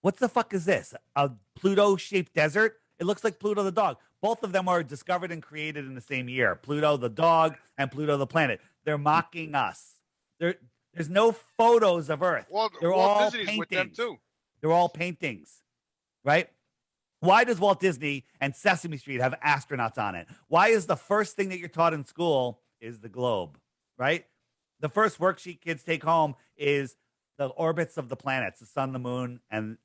What the fuck is this? A Pluto-shaped desert? It looks like Pluto the dog. Both of them are discovered and created in the same year. Pluto the dog and Pluto the planet. They're mocking us. There's no photos of Earth. They're all paintings. With them too. They're all paintings, right? Why does Walt Disney and Sesame Street have astronauts on it? Why is the first thing that you're taught in school is the globe, right? The first worksheet kids take home is the orbits of the planets, the sun, the moon, and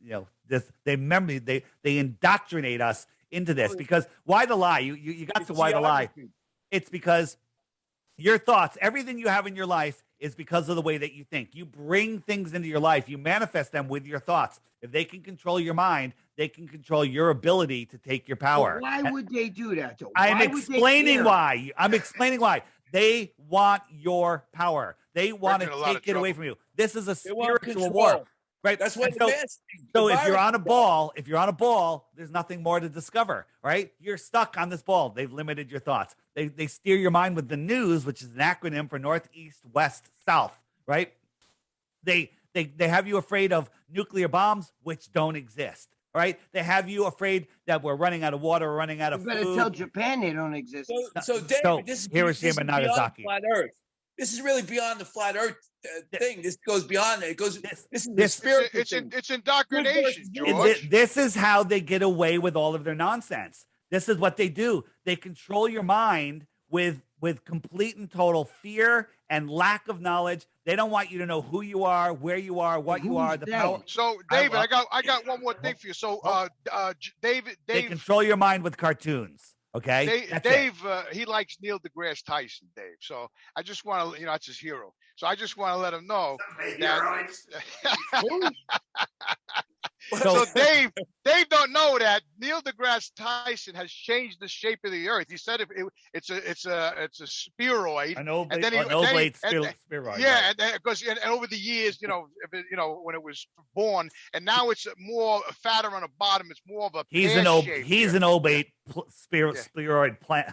they indoctrinate us into this. Because why the lie? You got to why the lie. It's because your thoughts, everything you have in your life is because of the way that you think. You bring things into your life. You manifest them with your thoughts. If they can control your mind, they can control your ability to take your power. But why would they do that, though? I'm explaining why. They want your power. They want to take it away from you. This is a spiritual war, right? That's what So if you're on a ball, there's nothing more to discover, right? You're stuck on this ball. They've limited your thoughts. They steer your mind with the news, which is an acronym for North, East, West, South, right? They have you afraid of nuclear bombs, which don't exist. Right? They have you afraid that we're running out of water, we're running out of food. You better tell Japan they don't exist. So David, this is Hiroshima and Nagasaki. Flat Earth. This is really beyond the flat Earth thing. This goes beyond it. It goes. This is the spiritual thing. It's indoctrination, George. This is how they get away with all of their nonsense. This is what they do. They control your mind with complete and total fear and lack of knowledge. They don't want you to know who you are, where you are, what you are, the power. So, David, I got one more thing for you. So, Dave, they control your mind with cartoons. Okay, Dave, he likes Neil deGrasse Tyson, Dave. So I just want to, that's his hero. So I just want to let him know that. So Dave don't know that Neil deGrasse Tyson has changed the shape of the Earth. He said it's a spheroid, an oblate spheroid. Yeah, because and over the years, when it was born, and now it's more fatter on the bottom. It's more of a he's an oblate spheroid plant.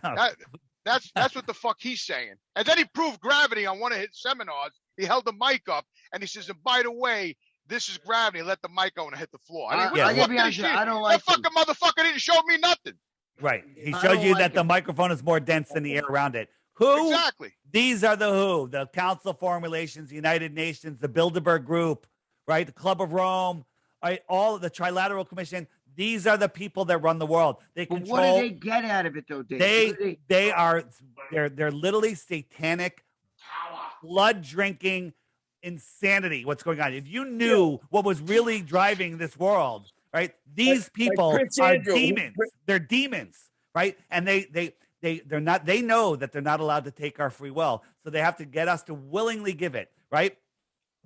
That's what the fuck he's saying. And then he proved gravity on one of his seminars. He held the mic up and he says, and by the way, this is gravity. Let the mic go and hit the floor. I don't like that fucking motherfucker didn't show me nothing. Right. He showed you that the microphone is more dense than the air around it. Who? Exactly. These are the Council of Foreign Relations, the United Nations, the Bilderberg Group, right? The Club of Rome, right? All of the Trilateral Commission. These are the people that run the world. They control. What do they get out of it, though, Dave? They're literally satanic, blood drinking insanity. What's going on? If you knew what was really driving this world, right? These people are demons. They're demons, right? And they're not. They know that they're not allowed to take our free will, so they have to get us to willingly give it, right?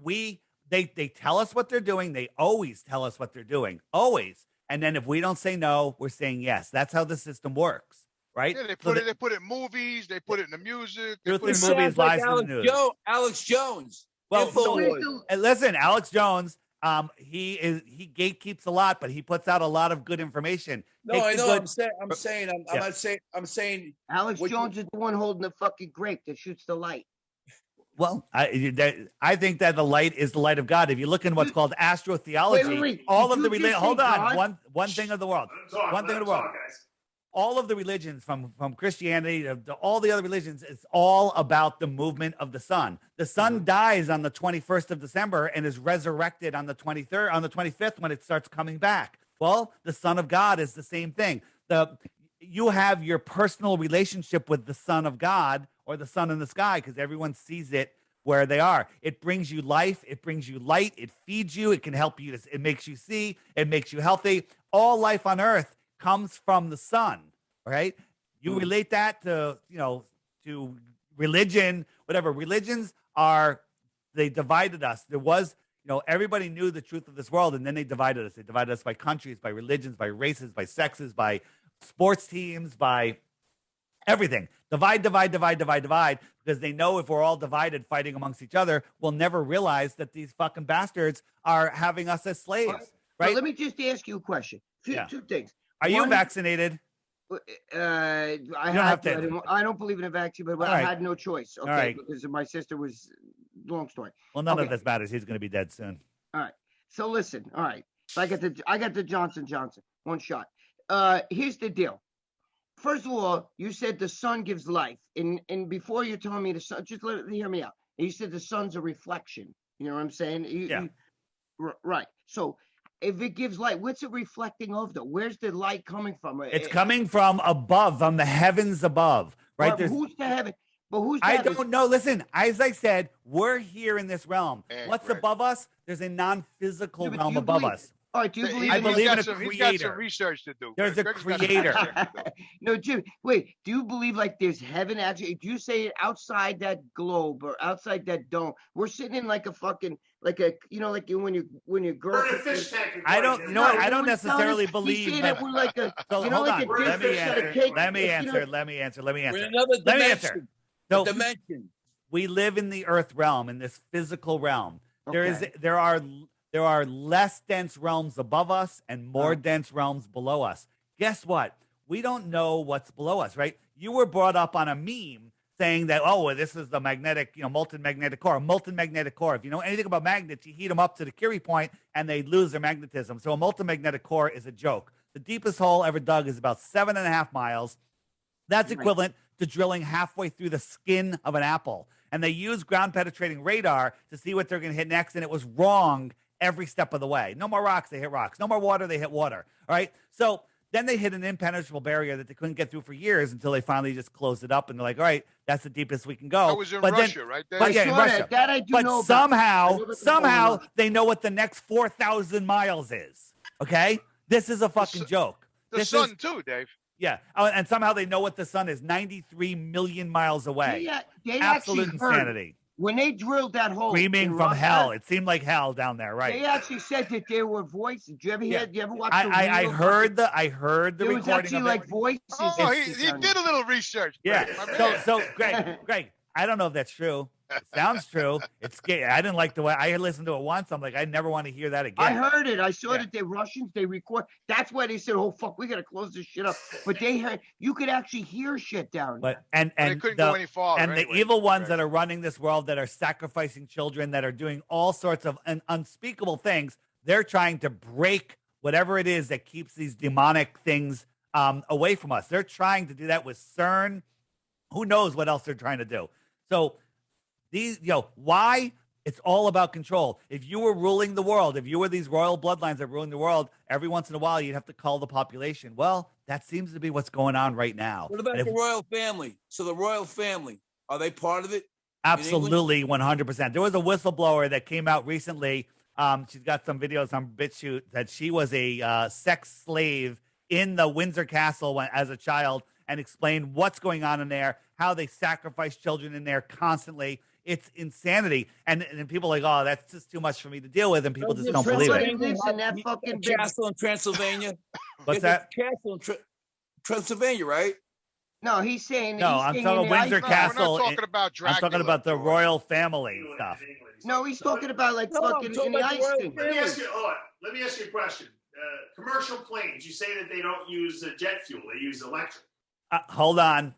They tell us what they're doing. They always tell us what they're doing, always. And then if we don't say no, we're saying yes. That's how the system works, right? Yeah, they put it in movies. They put it in the music. Truth in movies, lies in the news. Alex Jones. Well, listen, Alex Jones He gatekeeps a lot, but he puts out a lot of good information. No, I know. I'm saying. I'm saying. Alex Jones is the one holding the fucking grape that shoots the light. Well, I think that the light is the light of God. If you look in what's called astrotheology, wait. all of the hold on, one thing of the world, all of the religions from Christianity to all the other religions, it's all about the movement of the sun. The sun dies on the 21st of December and is resurrected on the 23rd, on the 25th when it starts coming back. Well, the Son of God is the same thing. You have your personal relationship with the Son of God or the sun in the sky because everyone sees it where they are. It brings you life. It brings you light. It feeds you. It can help you. It makes you see. It makes you healthy. All life on earth comes from the sun, right? You relate that to religion, whatever. Religions they divided us. There was, everybody knew the truth of this world, and then they divided us. They divided us by countries, by religions, by races, by sexes, by sports teams, by everything. Divide, because they know if we're all divided fighting amongst each other, we'll never realize that these fucking bastards are having us as slaves, right? So let me just ask you a question. Two things. Are you vaccinated? I don't believe in a vaccine, but I had no choice. Okay, because my sister was. Long story. Well, none of this matters. He's going to be dead soon. All right. So listen. All right. So I got the Johnson one shot. Here's the deal. First of all, you said the sun gives life, and before you're telling me the sun, just hear me out. You said the sun's a reflection. You know what I'm saying? Right. So if it gives light, what's it reflecting of though? Where's the light coming from? It's coming from above, from the heavens above, right? Who's the heaven? But who's I don't know. Listen, as I said, we're here in this realm. What's above us? There's a non-physical realm above us. All right, do you believe I believe in a creator. He's got some research to do. There's a creator. No, Jim, wait. Do you believe like there's heaven actually? Do you say outside that globe or outside that dome? We're sitting in like a fucking like when your girl. I don't. You know what? I don't necessarily believe that. We're like a. So hold on. Let me answer. We're in another dimension. So dimension. We live in the earth realm, in this physical realm. Okay. There are less dense realms above us and more dense realms below us. Guess what? We don't know what's below us, right? You were brought up on a meme saying that, this is the magnetic, molten magnetic core. Molten magnetic core. If you know anything about magnets, you heat them up to the Curie point and they lose their magnetism. So a molten magnetic core is a joke. The deepest hole ever dug is about 7.5 miles. That's equivalent to drilling halfway through the skin of an apple. And they use ground penetrating radar to see what they're going to hit next. And it was wrong every step of the way. No more rocks, they hit rocks. No more water, they hit water. All right. So then they hit an impenetrable barrier that they couldn't get through for years until they finally just closed it up. And they're like, all right, that's the deepest we can go. That was in Russia, right? But in Russia. That I do know somehow they know what the next 4,000 miles is. Okay. This is a fucking joke. The sun too, Dave. Yeah. And somehow they know what the sun is 93 million miles away. They absolute insanity. When they drilled that hole. Screaming from hell. It seemed like hell down there, right? They actually said that there were voices. Did you ever hear? Did you ever watch I heard the there recording was actually of like it. voices. Oh, he did a little research. Yeah. So Greg, I don't know if that's true. It sounds true. It's scary. I didn't like the way I listened to it once. I'm like, I never want to hear that again. I heard it. I saw that the Russians, they record. That's why they said, "Oh fuck, we gotta close this shit up." But they heard you could actually hear shit down there. And they couldn't go any farther. And the evil ones that are running this world, that are sacrificing children, that are doing all sorts of unspeakable things, they're trying to break whatever it is that keeps these demonic things away from us. They're trying to do that with CERN. Who knows what else they're trying to do? So. Why? It's all about control. If you were ruling the world, if you were these royal bloodlines that ruling the world, every once in a while you'd have to cull the population. Well, that seems to be what's going on right now. What about the royal family? So the royal family, are they part of it? Absolutely, 100%. There was a whistleblower that came out recently. She's got some videos on BitChute that she was a sex slave in the Windsor Castle as a child, and explained what's going on in there, how they sacrifice children in there constantly. It's insanity. And people are like, oh, that's just too much for me to deal with. And people just don't believe it. That fucking castle in Transylvania. What's that? Castle in Transylvania, right? No, he's saying. No, he's I'm saying talking in about the Windsor ice- Castle. We're not talking about Dracula. I'm talking about the George. royal family stuff. No, he's talking about like No, I'm fucking talking in the about the ice royal thing. Let me ask you. Hold on. Let me ask you a question. Commercial planes. You say that they don't use jet fuel; they use electric. Hold on.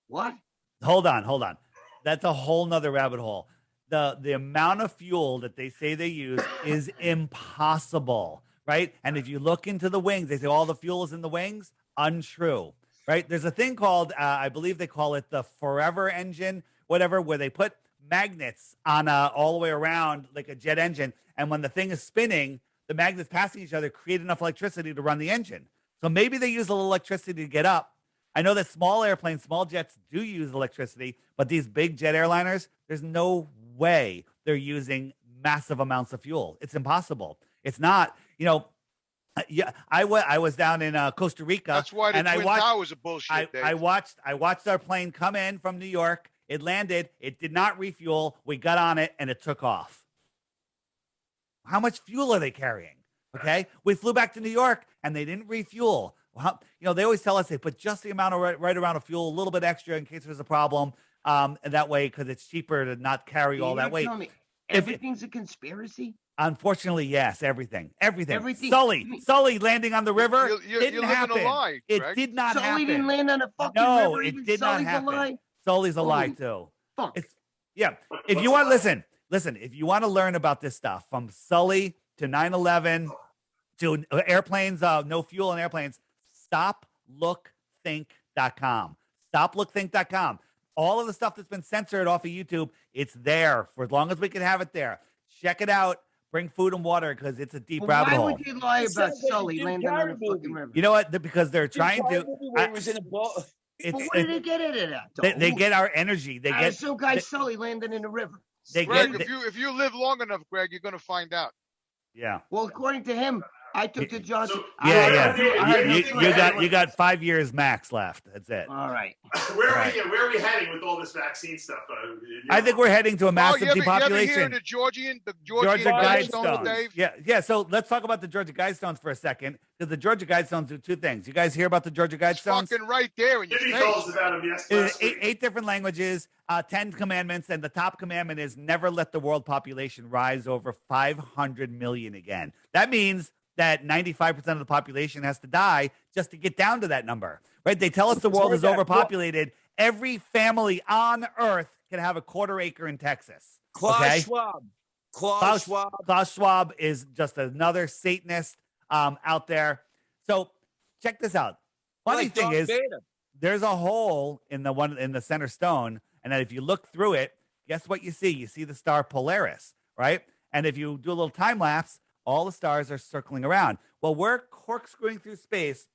What? Hold on. That's a whole nother rabbit hole. The amount of fuel that they say they use is impossible, right? And if you look into the wings, they say all the fuel is in the wings. Untrue, right? There's a thing called, I believe they call it the forever engine, whatever, where they put magnets on all the way around like a jet engine. And when the thing is spinning, the magnets passing each other create enough electricity to run the engine. So maybe they use a little electricity to get up. I know that small airplanes, small jets do use electricity, but these big jet airliners, there's no way they're using massive amounts of fuel. It's impossible. It's not, yeah, I was down in Costa Rica. That's why the Twin Towers are bullshit, Dave. I watched our plane come in from New York. It landed. It did not refuel. We got on it, and it took off. How much fuel are they carrying? Okay, we flew back to New York, and they didn't refuel. Well, they always tell us they put just the amount of right around of fuel, a little bit extra in case there's a problem. And that way, because it's cheaper to not carry all that weight. Everything's a conspiracy. Unfortunately, yes, everything. Sully landing on the river didn't happen. It did not happen. Sully didn't land on a fucking river. No, it did not happen. Sully's a lie too. Fuck. Yeah. If you want, listen. If you want to learn about this stuff, from Sully to 9/11 to airplanes, no fuel in airplanes, stoplookthink.com. Stoplookthink.com. All of the stuff that's been censored off of YouTube, it's there for as long as we can have it there. Check it out. Bring food and water because it's a deep rabbit hole. Why would you lie about Sully landing on the fucking river? You know what? Because they're trying to. It was in a ball. But what did they get into that? They get our energy. They get some guy Sully landing in the river. Greg, if you live long enough, Greg, you're going to find out. Yeah. Well, according to him, I took the Johnson. You got 5 years max left. That's it. All right. Where are we heading with all this vaccine stuff? I think we're heading to a massive depopulation. You ever hear the Georgia Guidestones, Dave? Yeah. So let's talk about the Georgia Guidestones for a second, because the Georgia Guidestones do two things. You guys hear about the Georgia Guidestones? It's fucking right there in your face. Told us about them yesterday. 8 different languages, 10 commandments, and the top commandment is never let the world population rise over 500 million again. That means that 95% of the population has to die just to get down to that number, right? They tell us the world is overpopulated. Every family on Earth can have a quarter acre in Texas. Klaus Schwab is just another Satanist out there. So check this out. Funny thing is, there's a hole in the center stone, and then if you look through it, guess what you see? You see the star Polaris, right? And if you do a little time lapse, all the stars are circling around. Well, we're corkscrewing through space,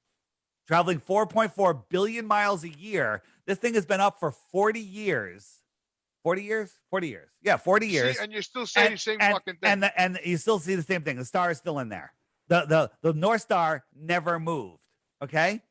traveling 4.4 billion miles a year. This thing has been up for 40 years. 40 years? 40 years. Yeah, 40 years. See, and you still say the same fucking thing. And you still see the same thing. The star is still in there. The North Star never moved. Okay?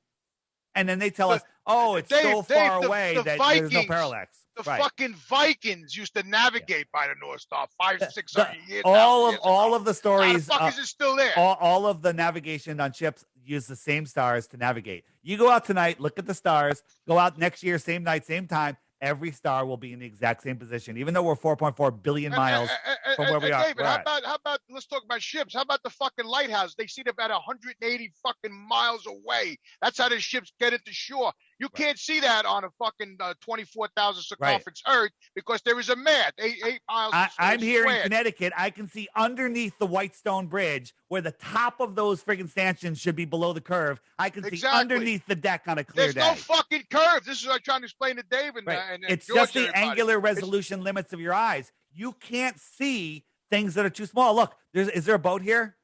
And then they tell us, it's so far away that there's no parallax. The fucking Vikings used to navigate by the North Star 500-600 years. All of the stories. How the fuck is it still there? All of the navigation on ships use the same stars to navigate. You go out tonight, look at the stars. Go out next year, same night, same time. Every star will be in the exact same position, even though we're 4.4 billion miles from where we are. David, how about let's talk about ships? How about the fucking lighthouse? They see it about 180 fucking miles away. That's how the ships get it to shore. You can't see that on a fucking 24,000 circumference Earth because there is a mat 8 miles. I'm here in Connecticut. I can see underneath the Whitestone Bridge where the top of those friggin' stanchions should be below the curve. I can see underneath the deck on a clear day. There's no fucking curve. This is what I'm trying to explain to Dave and it's George, just the angular resolution limits of your eyes. You can't see things that are too small. Look, is there a boat here?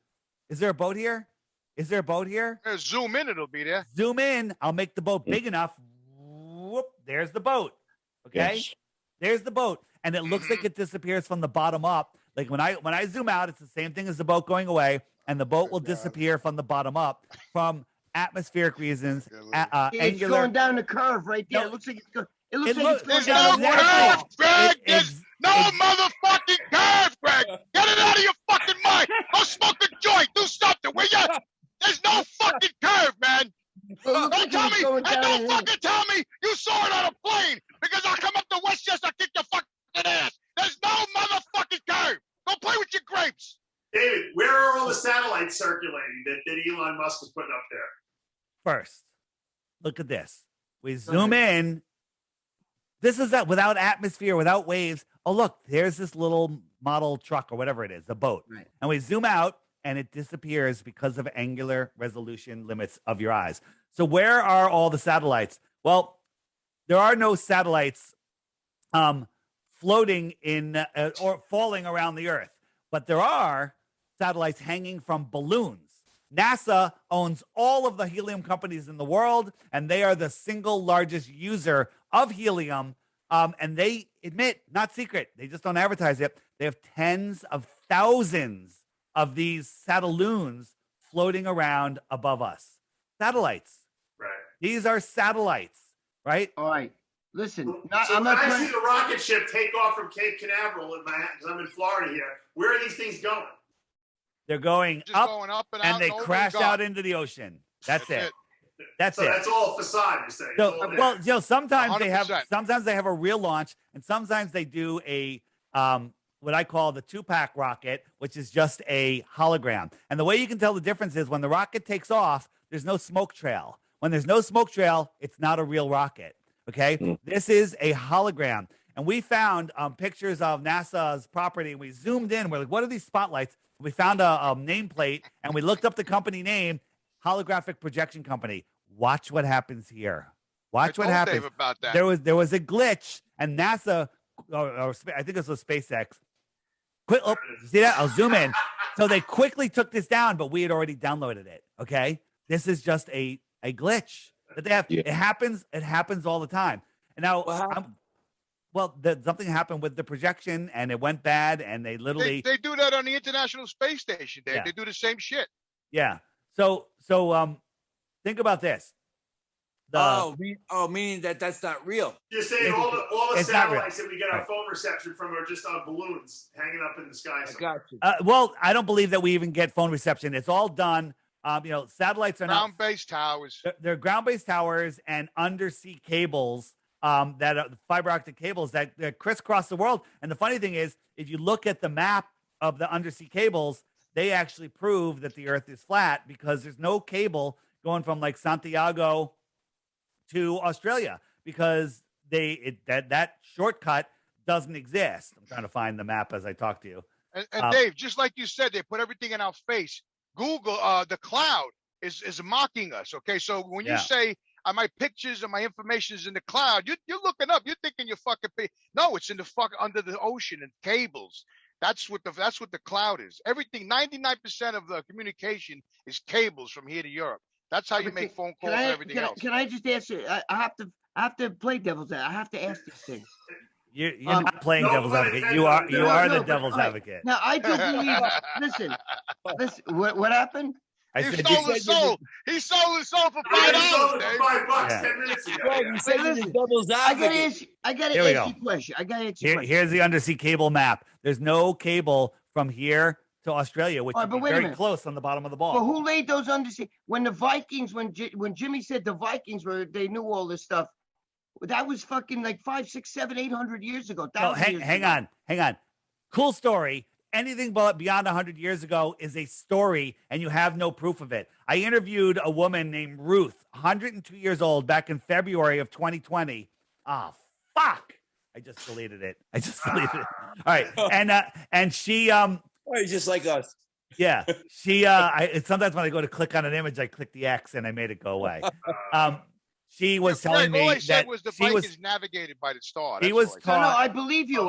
Is there a boat here? Is there a boat here? Zoom in, it'll be there. Zoom in. I'll make the boat big enough. Whoop, there's the boat. Okay? Yes. There's the boat. And it looks like it disappears from the bottom up. Like when I zoom out, it's the same thing as the boat going away, and the boat will disappear from the bottom up from atmospheric reasons. It's going down the curve right there. It looks like it's going. It looks like it's going down the curve, Greg. There's no motherfucking curve, Greg. Get it out of your fucking mind. Go smoke a joint. Do something. There's no fucking curve, man. Don't tell me. And don't fucking tell me satellites circulating that Elon Musk is putting up there? First, look at this. We zoom in. This is that without atmosphere, without waves. Oh, look, there's this little model truck or whatever it is, a boat. Right. And we zoom out and it disappears because of angular resolution limits of your eyes. So where are all the satellites? Well, there are no satellites floating in or falling around the Earth, but there are satellites hanging from balloons. NASA owns all of the helium companies in the world, and they are the single largest user of helium. And they admit, not secret, they just don't advertise it. They have tens of thousands of these satelloons floating around above us. Satellites. Right. These are satellites, right? All right. Listen, So when I see the rocket ship take off from Cape Canaveral because I'm in Florida here, where are these things going? They're going Just up, going up and they crash out into the ocean. That's it. That's So it. that's all facade, you're saying. So, well, you know, sometimes they have 100%. a real launch, and sometimes they do a what I call the 2-pack rocket, which is just a hologram. And the way you can tell the difference is when the rocket takes off, there's no smoke trail. When there's no smoke trail, it's not a real rocket. Okay, this is a hologram, and we found pictures of NASA's property. And we zoomed in. We're like, what are these spotlights? We found a nameplate, and we looked up the company name, Holographic Projection Company. Watch what happens here. Watch what happens. Dave about that. There was a glitch, and NASA, or I think this was SpaceX. See that? I'll zoom in. So they quickly took this down, but we had already downloaded it. Okay, this is just a glitch that they have. Yeah. It happens all the time. And now, something happened with the projection, and it went bad, and they literally they do that on the International Space Station, Dave. Yeah. They do the same shit. Yeah. So think about this. Meaning that's not real. You're saying all the satellites that we get our phone reception from are just on balloons hanging up in the sky. I got you. Well, I don't believe that we even get phone reception. It's all done. Satellites are ground-based towers. They're ground-based towers and undersea cables that are fiber optic cables that crisscross the world. And the funny thing is, if you look at the map of the undersea cables, they actually prove that the Earth is flat because there's no cable going from like Santiago to Australia because that shortcut doesn't exist. I'm trying to find the map as I talk to you. And Dave, just like you said, they put everything in our face. Google, the cloud is mocking us. Okay, so when you say my pictures and my information is in the cloud, you're looking up. You're thinking you're fucking. No, it's in the under the ocean and cables. That's what the cloud is. Everything, 99% of the communication is cables from here to Europe. That's how you make phone calls and everything else. Can I just ask you? I have to play devil's advocate. I have to ask these things. You're not playing devil's advocate. You are the devil's advocate. Now I do believe. Listen. What happened? He sold his soul. He sold his soul for $5. $5 10 minutes ago. Right, you said you're the devil's advocate. I gotta ask you a question. Here's the undersea cable map. There's no cable from here to Australia, which is very close on the bottom of the ball. Well, who laid those undersea? When the Vikings, when Jimmy said the Vikings they knew all this stuff, that was fucking like 500, 600, 700, 800 years ago. Hang on. Cool story. Anything beyond 100 years ago is a story, and you have no proof of it. I interviewed a woman named Ruth, 102 years old, back in February of 2020. Ah, fuck! I just deleted it. All right, and she he's just like us. Yeah, she sometimes when I go to click on an image, I click the X and I made it go away. She was telling me all I that said was the Vikings navigated by the star. He was taught. No, I believe you.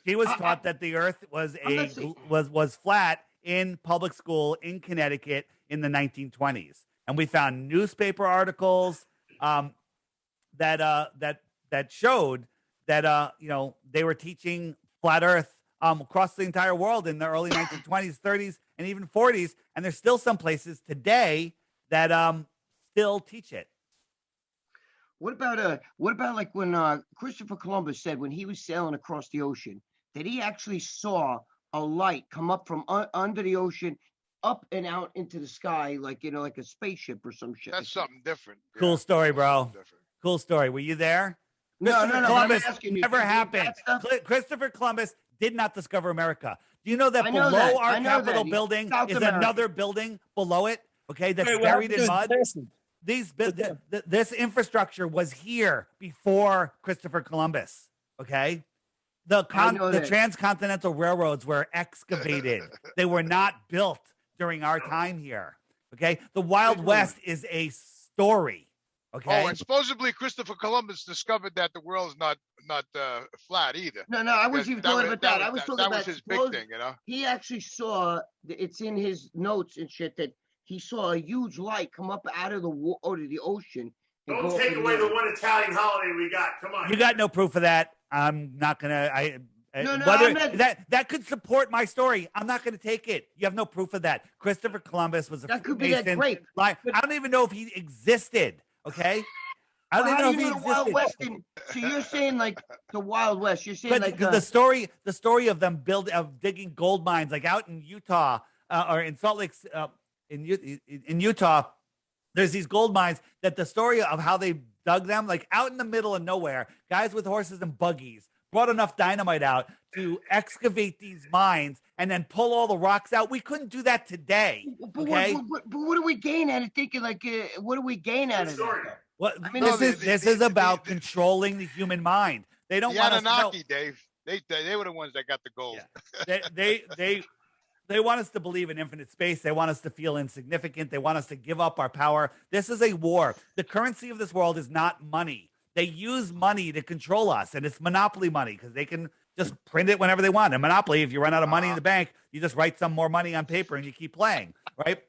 He was taught that the Earth was flat in public school in Connecticut in the 1920s, and we found newspaper articles that showed that they were teaching flat Earth across the entire world in the early 1920s, 30s, and even 40s, and there's still some places today that still teach it. What about like when Christopher Columbus said when he was sailing across the ocean that he actually saw a light come up from under the ocean up and out into the sky like a spaceship or some shit. That's something different. Cool story, bro. Cool story. Were you there? No. Columbus never happened. Christopher Columbus did not discover America. Do you know that below our Capitol building South is America. another building below it? Okay, that's buried in mud. This infrastructure was here before Christopher Columbus. Okay, the transcontinental railroads were excavated. They were not built during our time here. Okay, the Wild West is a story. Okay. Oh, and supposedly Christopher Columbus discovered that the world's not flat either. No, I wasn't even talking about that. I was talking about that was his big thing, you know. He actually saw, it's in his notes and shit, that he saw a huge light come up out of the ocean. Don't take away the one Italian holiday we got. Come on. You got no proof of that. I'm not gonna. That could support my story. I'm not going to take it. You have no proof of that. Christopher Columbus was a that could be that great. I don't even know if he existed. Okay, I don't even know if he existed. Wild West so you're saying like the Wild West? You're saying like the story of them digging gold mines, like out in Utah or in Salt Lake, in Utah. There's these gold mines that the story of how they dug them, like out in the middle of nowhere, guys with horses and buggies brought enough dynamite out to excavate these mines and then pull all the rocks out. We couldn't do that today. Okay? But what do we gain out of thinking like, what do we gain out of that? Well, I mean, this is about controlling the human mind. They don't want Anunnaki, us to know. Dave. They were the ones that got the gold. Yeah. They want us to believe in infinite space. They want us to feel insignificant. They want us to give up our power. This is a war. The currency of this world is not money. They use money to control us, and it's monopoly money because they can just print it whenever they want. And Monopoly, if you run out of money in the bank, you just write some more money on paper and you keep playing, right?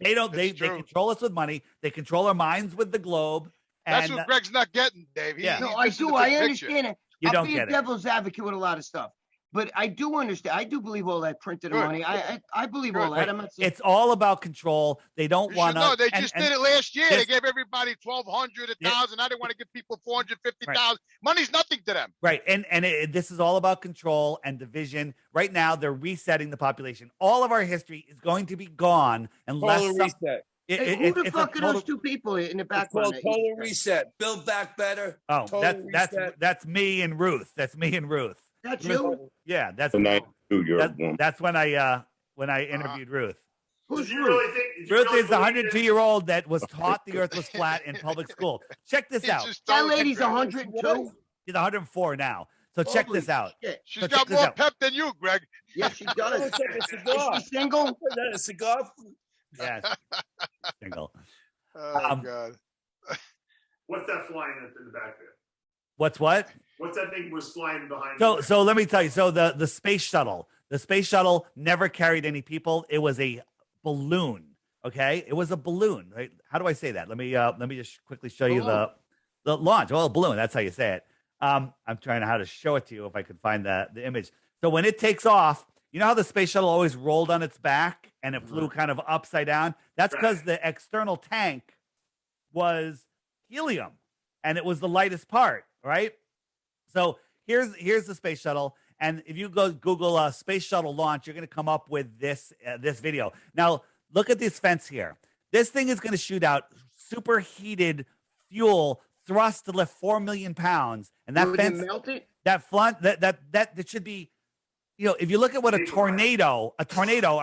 They control us with money. They control our minds with the globe. That's what Greg's not getting, Dave. No, I do. I understand it. You don't get it. I'm being devil's advocate with a lot of stuff. But I do understand. I do believe all that printed money. I believe all that. I'm not saying it's all about control. They don't want to. No, they just did it last year. They gave everybody 1,200, 1,000. Now they want to give people 450,000. Right. Money's nothing to them. Right, and this is all about control and division. Right now, they're resetting the population. All of our history is going to be gone unless total reset. Who the fuck are those two people in the background? Total reset. Build back better. Oh, that's me and Ruth. That's me and Ruth. That's you. Yeah, that's when I interviewed Ruth. Who's Ruth? Really Ruth is the 102-year-old that was taught the Earth was flat in public school. Check this out. That lady's 102. She's 104 now. So check this out. She's got more pep than you, Greg. Yeah, she does. Is she single? Is that a cigar? Yeah, single. Oh God. What's that flying in the back there? What's what? What's that thing was flying behind? So let me tell you. So the space shuttle never carried any people. It was a balloon. Okay, it was a balloon. Right? How do I say that? Let me just quickly show you the launch. Well, a balloon. That's how you say it. I'm trying how to show it to you if I could find the image. So when it takes off, you know how the space shuttle always rolled on its back and it flew kind of upside down? That's because the external tank was helium and it was the lightest part, right? So here's the space shuttle. And if you go Google space shuttle launch, you're going to come up with this video. Now, look at this fence here. This thing is going to shoot out superheated fuel thrust to lift 4 million pounds. And that fence, that should be, you know, if you look at what a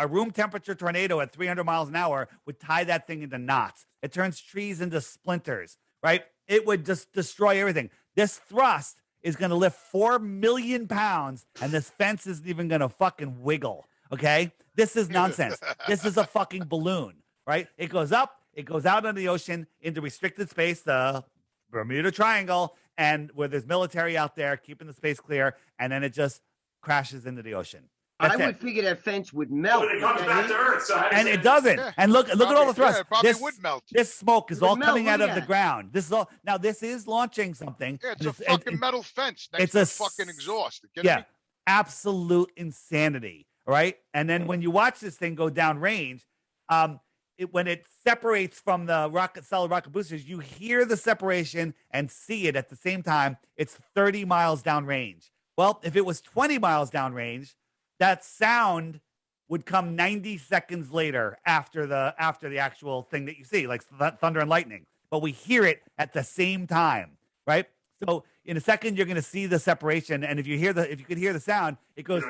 room temperature tornado at 300 miles an hour would tie that thing into knots. It turns trees into splinters, right? It would just destroy everything. This thrust is going to lift 4 million pounds, and this fence isn't even going to fucking wiggle, okay? This is nonsense. This is a fucking balloon, right? It goes up, it goes out into the ocean, into restricted space, the Bermuda Triangle, and where there's military out there keeping the space clear, and then it just crashes into the ocean. I would figure that fence would melt. But it comes back to Earth, and it doesn't. Yeah. And look at all the thrust. Yeah, it probably would melt. This smoke is all coming out of the ground. This is all. Now this is launching something. Yeah, it's a fucking metal fence. It's a fucking exhaust. Yeah, absolute insanity. Right. And then when you watch this thing go downrange, when it separates from the solid rocket boosters, you hear the separation and see it at the same time. It's 30 miles downrange. Well, if it was 20 miles downrange, that sound would come 90 seconds later after the actual thing that you see, like thunder and lightning. But we hear it at the same time, right? So in a second, you're going to see the separation, and if you could hear the sound, it goes.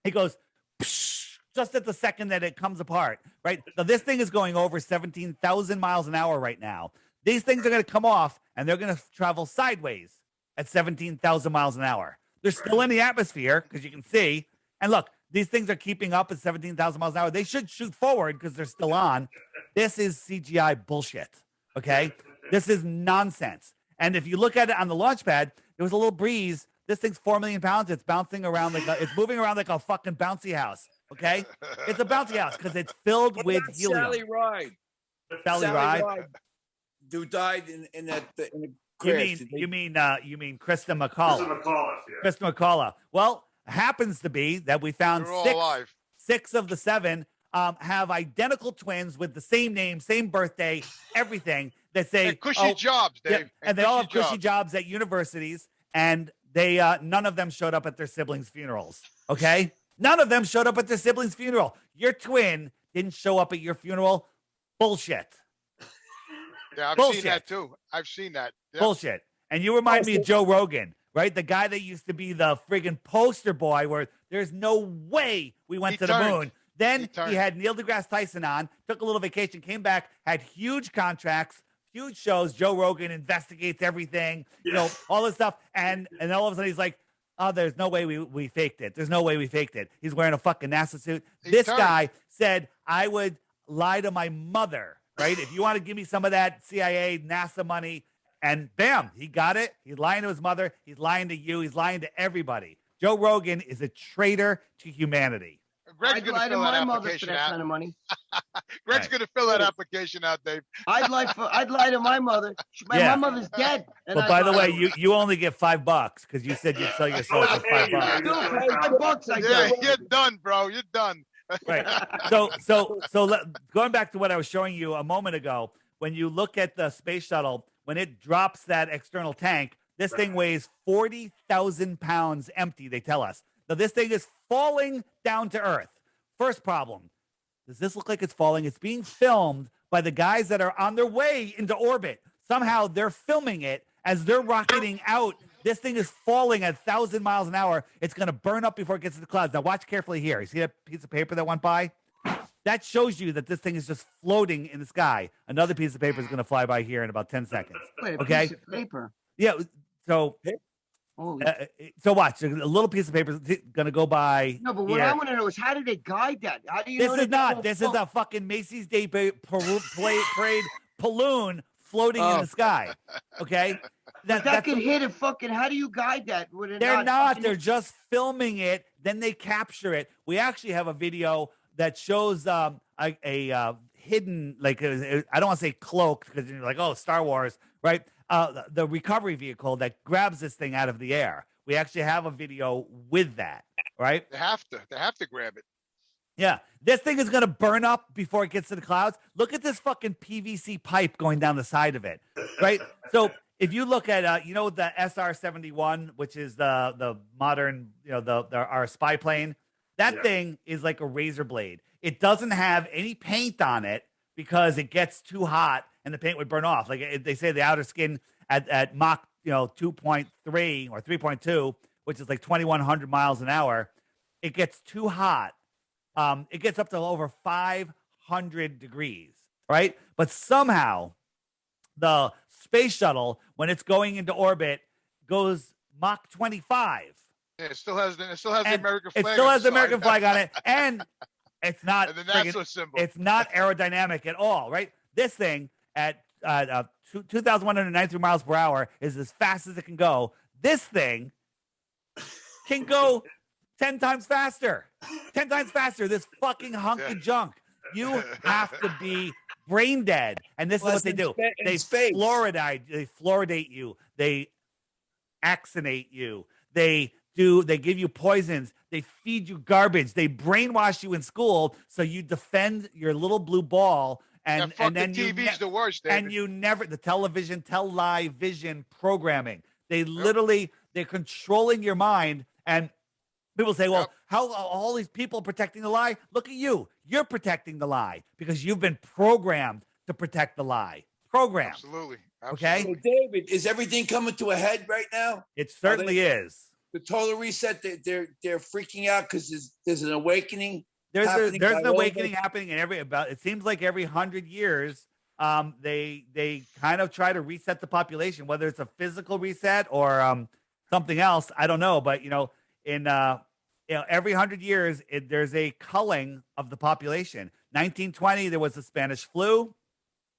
It goes psh, just at the second that it comes apart, right? Now, this thing is going over 17,000 miles an hour right now. These things are going to come off, and they're going to travel sideways at 17,000 miles an hour. They're still in the atmosphere, because you can see. And look, these things are keeping up at 17,000 miles an hour. They should shoot forward because they're still on. This is CGI bullshit, okay? This is nonsense. And if you look at it on the launch pad, there was a little breeze. This thing's 4 million pounds. It's bouncing around it's moving around like a fucking bouncy house, okay? It's a bouncy house because it's filled with helium. Sally Ride. Sally Ride. Who died in the crash. You mean Krista McCullough? Krista McCullough, yeah. Krista McCullough. Well, happens to be that we found six of the seven have identical twins with the same name, same birthday, everything. That say and cushy jobs, Dave. Yeah, and they all have cushy jobs at universities, and they none of them showed up at their siblings' funerals. Okay, none of them showed up at their siblings' funeral. Your twin didn't show up at your funeral. Bullshit. Yeah, I've seen that too. I've seen that. Yep. Bullshit. And you remind me of Joe Rogan, right? The guy that used to be the friggin' poster boy where there's no way we went to the moon. Then he had Neil deGrasse Tyson on, took a little vacation, came back, had huge contracts, huge shows. Joe Rogan investigates everything, you know, all this stuff. And then all of a sudden he's like, oh, there's no way we faked it. There's no way we faked it. He's wearing a fucking NASA suit. This guy said, I would lie to my mother, right? If you want to give me some of that CIA, NASA money, and bam, he got it. He's lying to his mother. He's lying to you. He's lying to everybody. Joe Rogan is a traitor to humanity. Greg's going to fill that application out. Kind of money. Greg's going to fill that application out, Dave. I'd lie to my mother. My mother's dead. But by the way, you only get $5 because you said you'd sell your soul for $5. Yeah, you're done, bro. You're done. Right. So going back to what I was showing you a moment ago, when you look at the space shuttle, when it drops that external tank, this thing weighs 40,000 pounds empty, they tell us. Now, this thing is falling down to Earth. First problem, does this look like it's falling? It's being filmed by the guys that are on their way into orbit. Somehow they're filming it as they're rocketing out. This thing is falling at 1,000 miles an hour. It's going to burn up before it gets to the clouds. Now, watch carefully here. You see that piece of paper that went by? That shows you that this thing is just floating in the sky. Another piece of paper is going to fly by here in about 10 seconds. Wait, okay? Piece of paper? Yeah, so... so watch. A little piece of paper is going to go by. No, but what I want to know is how do they guide that? How do you know This is a fucking Macy's Day Parade balloon floating in the sky. Okay? That could hit a fucking. How do you guide that? They're not. They're just filming it. Then they capture it. We actually have a video that shows a hidden, like, I don't want to say cloaked because you're like, oh, Star Wars, right? The recovery vehicle that grabs this thing out of the air. We actually have a video with that, right? They have to grab it. Yeah. This thing is going to burn up before it gets to the clouds. Look at this fucking PVC pipe going down the side of it, right? So if you look at, the SR-71, which is the modern, our spy plane, that thing is like a razor blade. It doesn't have any paint on it because it gets too hot and the paint would burn off. Like they say the outer skin at Mach, 2.3 or 3.2, which is like 2,100 miles an hour, it gets too hot. It gets up to over 500 degrees, right? But somehow the space shuttle, when it's going into orbit, goes Mach 25. Yeah, it still has the American flag. It still has the American flag on it, and it's not. And the NASA symbol. It's not aerodynamic at all, right? This thing at 2,193 miles per hour is as fast as it can go. This thing can go 10 times faster. 10 times faster. This fucking hunk of junk. You have to be brain dead. And this is what they do. They fluoridate you. They axonate you. They give you poisons. They feed you garbage. They brainwash you in school so you defend your little blue ball. And then the TV's the worst, David. And you never, the television programming. They're controlling your mind. And people say, well, how are all these people protecting the lie? Look at you. You're protecting the lie because you've been programmed to protect the lie. Absolutely. Okay? So, David, is everything coming to a head right now? It certainly is. the total reset. They're freaking out because there's an awakening. There's an awakening happening in it seems like every 100 years. They kind of try to reset the population, whether it's a physical reset or something else. I don't know, but every 100 years there's a culling of the population. 1920 there was the Spanish flu.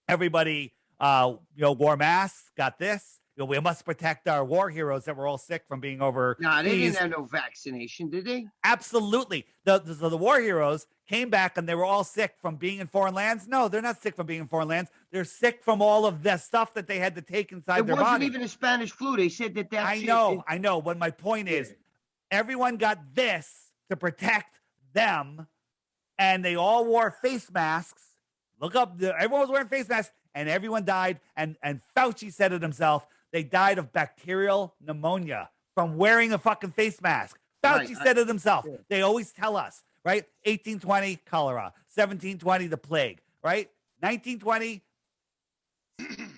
Everybody wore masks. Got this. We must protect our war heroes that were all sick from being over. No, they didn't have no vaccination, did they? Absolutely. The war heroes came back and they were all sick from being in foreign lands. No, they're not sick from being in foreign lands. They're sick from all of the stuff that they had to take inside their body. It wasn't even a Spanish flu. They said that. I know. But my point is, everyone got this to protect them, and they all wore face masks. Look up. Everyone was wearing face masks, and everyone died. And Fauci said it himself. They died of bacterial pneumonia from wearing a fucking face mask. Fauci said it himself. Yeah. They always tell us, right? 1820, cholera. 1720, the plague, right? 1920,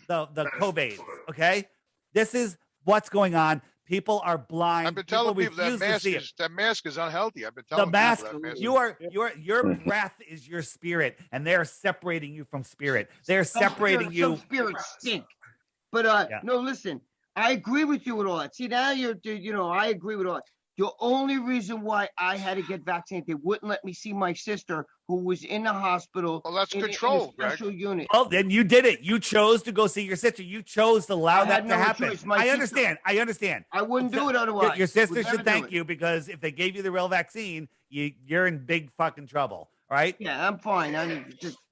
the COVID, okay? This is what's going on. People are blind. I've been telling people that mask is unhealthy. I've been telling people that mask. Your breath is your spirit, and they're separating you from spirit. They're separating you. Some spirits stink. But no, listen, I agree with you with all that. See, now I agree with all that. The only reason why I had to get vaccinated, they wouldn't let me see my sister who was in the hospital. Well, that's control, in a special unit. Well, then you did it. You chose to go see your sister. You chose to allow that to happen. I understand. I wouldn't do it otherwise. Your sister should thank you, because if they gave you the real vaccine, you're in big fucking trouble. Right? Yeah, I'm fine.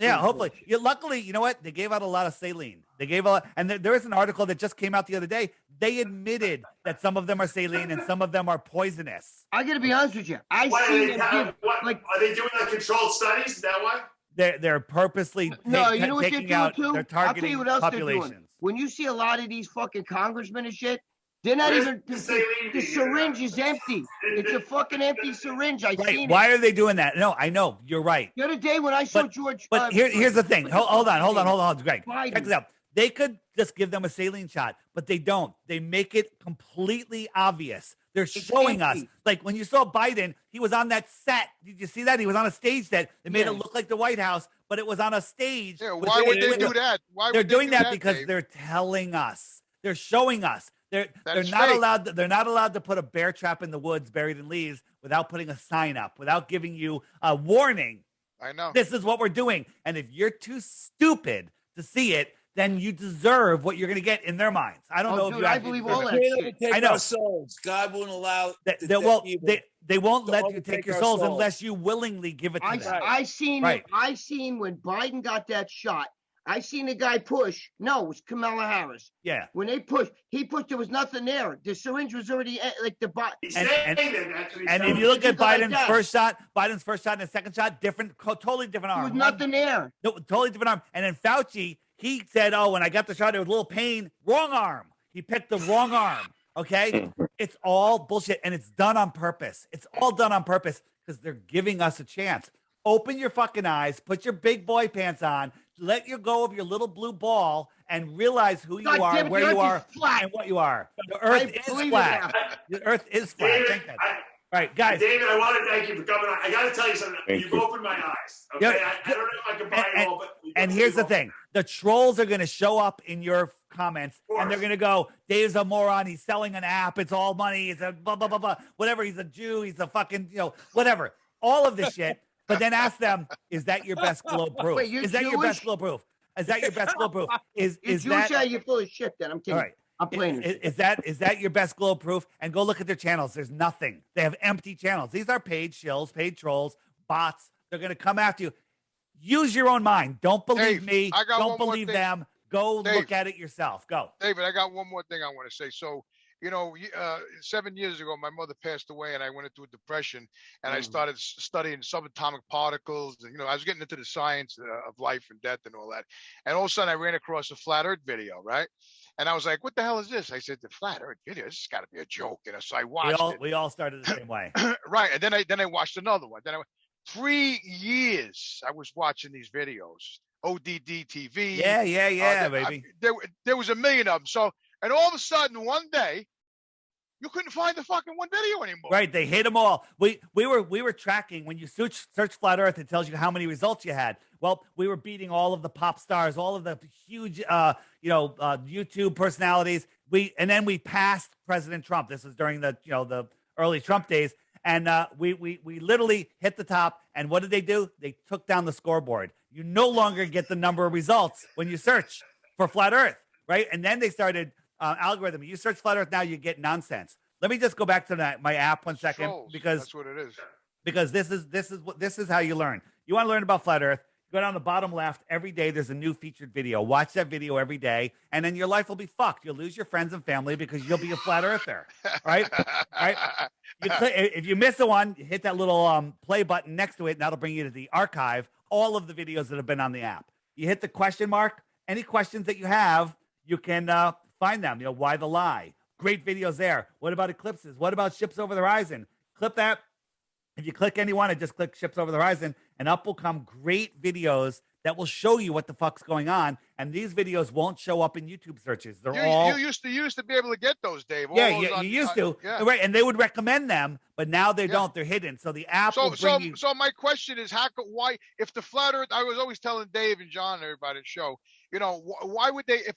Hopefully. Luckily, you know what? They gave out a lot of saline. They gave a lot, and there is an article that just came out the other day. They admitted that some of them are saline and some of them are poisonous. I got to be honest with you. Are they doing controlled studies? Is that why? They're purposely taking out. They're targeting I'll tell you what else populations. They're doing. When you see a lot of these fucking congressmen and shit, they're not even. The syringe is empty. It's a fucking empty syringe. Why are they doing that? No, I know you're right. The other day when I saw George. But here's the thing. Hold on, Greg. Check this out. They could just give them a saline shot, but they don't. They make it completely obvious. They're showing us. Like when you saw Biden, he was on that set. Did you see that? He was on a stage set. They made it look like the White House, but it was on a stage. Yeah, why would they do that? They're doing that because they're telling us. They're showing us. They're not allowed. They're not allowed to put a bear trap in the woods buried in leaves without putting a sign up, without giving you a warning. I know. This is what we're doing. And if you're too stupid to see it, then you deserve what you're going to get in their minds. I don't know if you. I believe all that shit. I know. Our souls. God won't allow. They won't let you take your souls unless you willingly give it to them. I seen when Biden got that shot. I seen the guy push. No, it was Kamala Harris. Yeah. When he pushed, there was nothing there. The syringe was already like the bot. And if you look at Biden's first shot and the second shot, totally different arm. There was nothing there. No, totally different arm. And then Fauci, he said, "Oh, when I got the shot, there was a little pain. Wrong arm. He picked the wrong arm." Okay, it's all bullshit, and it's done on purpose. It's all done on purpose because they're giving us a chance. Open your fucking eyes. Put your big boy pants on. Let you go of your little blue ball and realize who you are, where you are, and what you are. The earth is flat. The earth is flat. All right, guys. David, I want to thank you for coming on. I got to tell you something. You've opened my eyes. Okay, I don't know if I can buy it all, but and here's the thing: the trolls are going to show up in your comments, and they're going to go, "Dave's a moron. He's selling an app. It's all money. It's a blah blah blah blah. Whatever. He's a Jew. He's a fucking whatever. All of this shit." But then ask them, is that your best globe proof? Wait, is that Jewish? your best globe proof? Is that your best globe proof? Is that you're full of shit? Then I'm kidding. All right. I'm playing. Is that your best globe proof? And go look at their channels. There's nothing. They have empty channels. These are paid shills, paid trolls, bots. They're going to come after you. Use your own mind. Don't believe me. Don't believe them. Go look at it yourself. Go. David, I got one more thing I want to say. So, 7 years ago, my mother passed away, and I went into a depression, and I started studying subatomic particles. And, I was getting into the science of life and death and all that. And all of a sudden, I ran across a flat Earth video, right? And I was like, "What the hell is this?" I said, "The flat Earth video. This has got to be a joke." So I watched it. We all started the same way, right? And then I watched another one. 3 years I was watching these videos. ODD TV. Yeah, baby. There was a million of them. So, and all of a sudden, one day, you couldn't find the fucking one video anymore. Right, they hit them all. We were tracking when you search Flat Earth. It tells you how many results you had. Well, we were beating all of the pop stars, all of the huge, YouTube personalities. And then we passed President Trump. This was during the the early Trump days, and we literally hit the top. And what did they do? They took down the scoreboard. You no longer get the number of results when you search for Flat Earth, right? And then they started algorithm. You search Flat Earth now, you get nonsense. Let me just go back to my app 1 second, because that's what it is. Because this is how you learn. You want to learn about Flat Earth? Go down the bottom left. Every day there's a new featured video. Watch that video every day, and then your life will be fucked. You'll lose your friends and family because you'll be a flat earther, right? Right? If you miss the one, you hit that little play button next to it, and that'll bring you to the archive. All of the videos that have been on the app. You hit the question mark. Any questions that you have, you can find them. Why the lie? Great videos there. What about eclipses? What about ships over the horizon? Click that. If you click any one, just click ships over the horizon, and up will come great videos that will show you what the fuck's going on. And these videos won't show up in YouTube searches. You used to be able to get those, Dave. Yeah, you used to. Yeah. Right, and they would recommend them, but now they don't. They're hidden. So the app will bring you. So my question is, why, if the flat Earth, I was always telling Dave and John and everybody at the show, why would they, if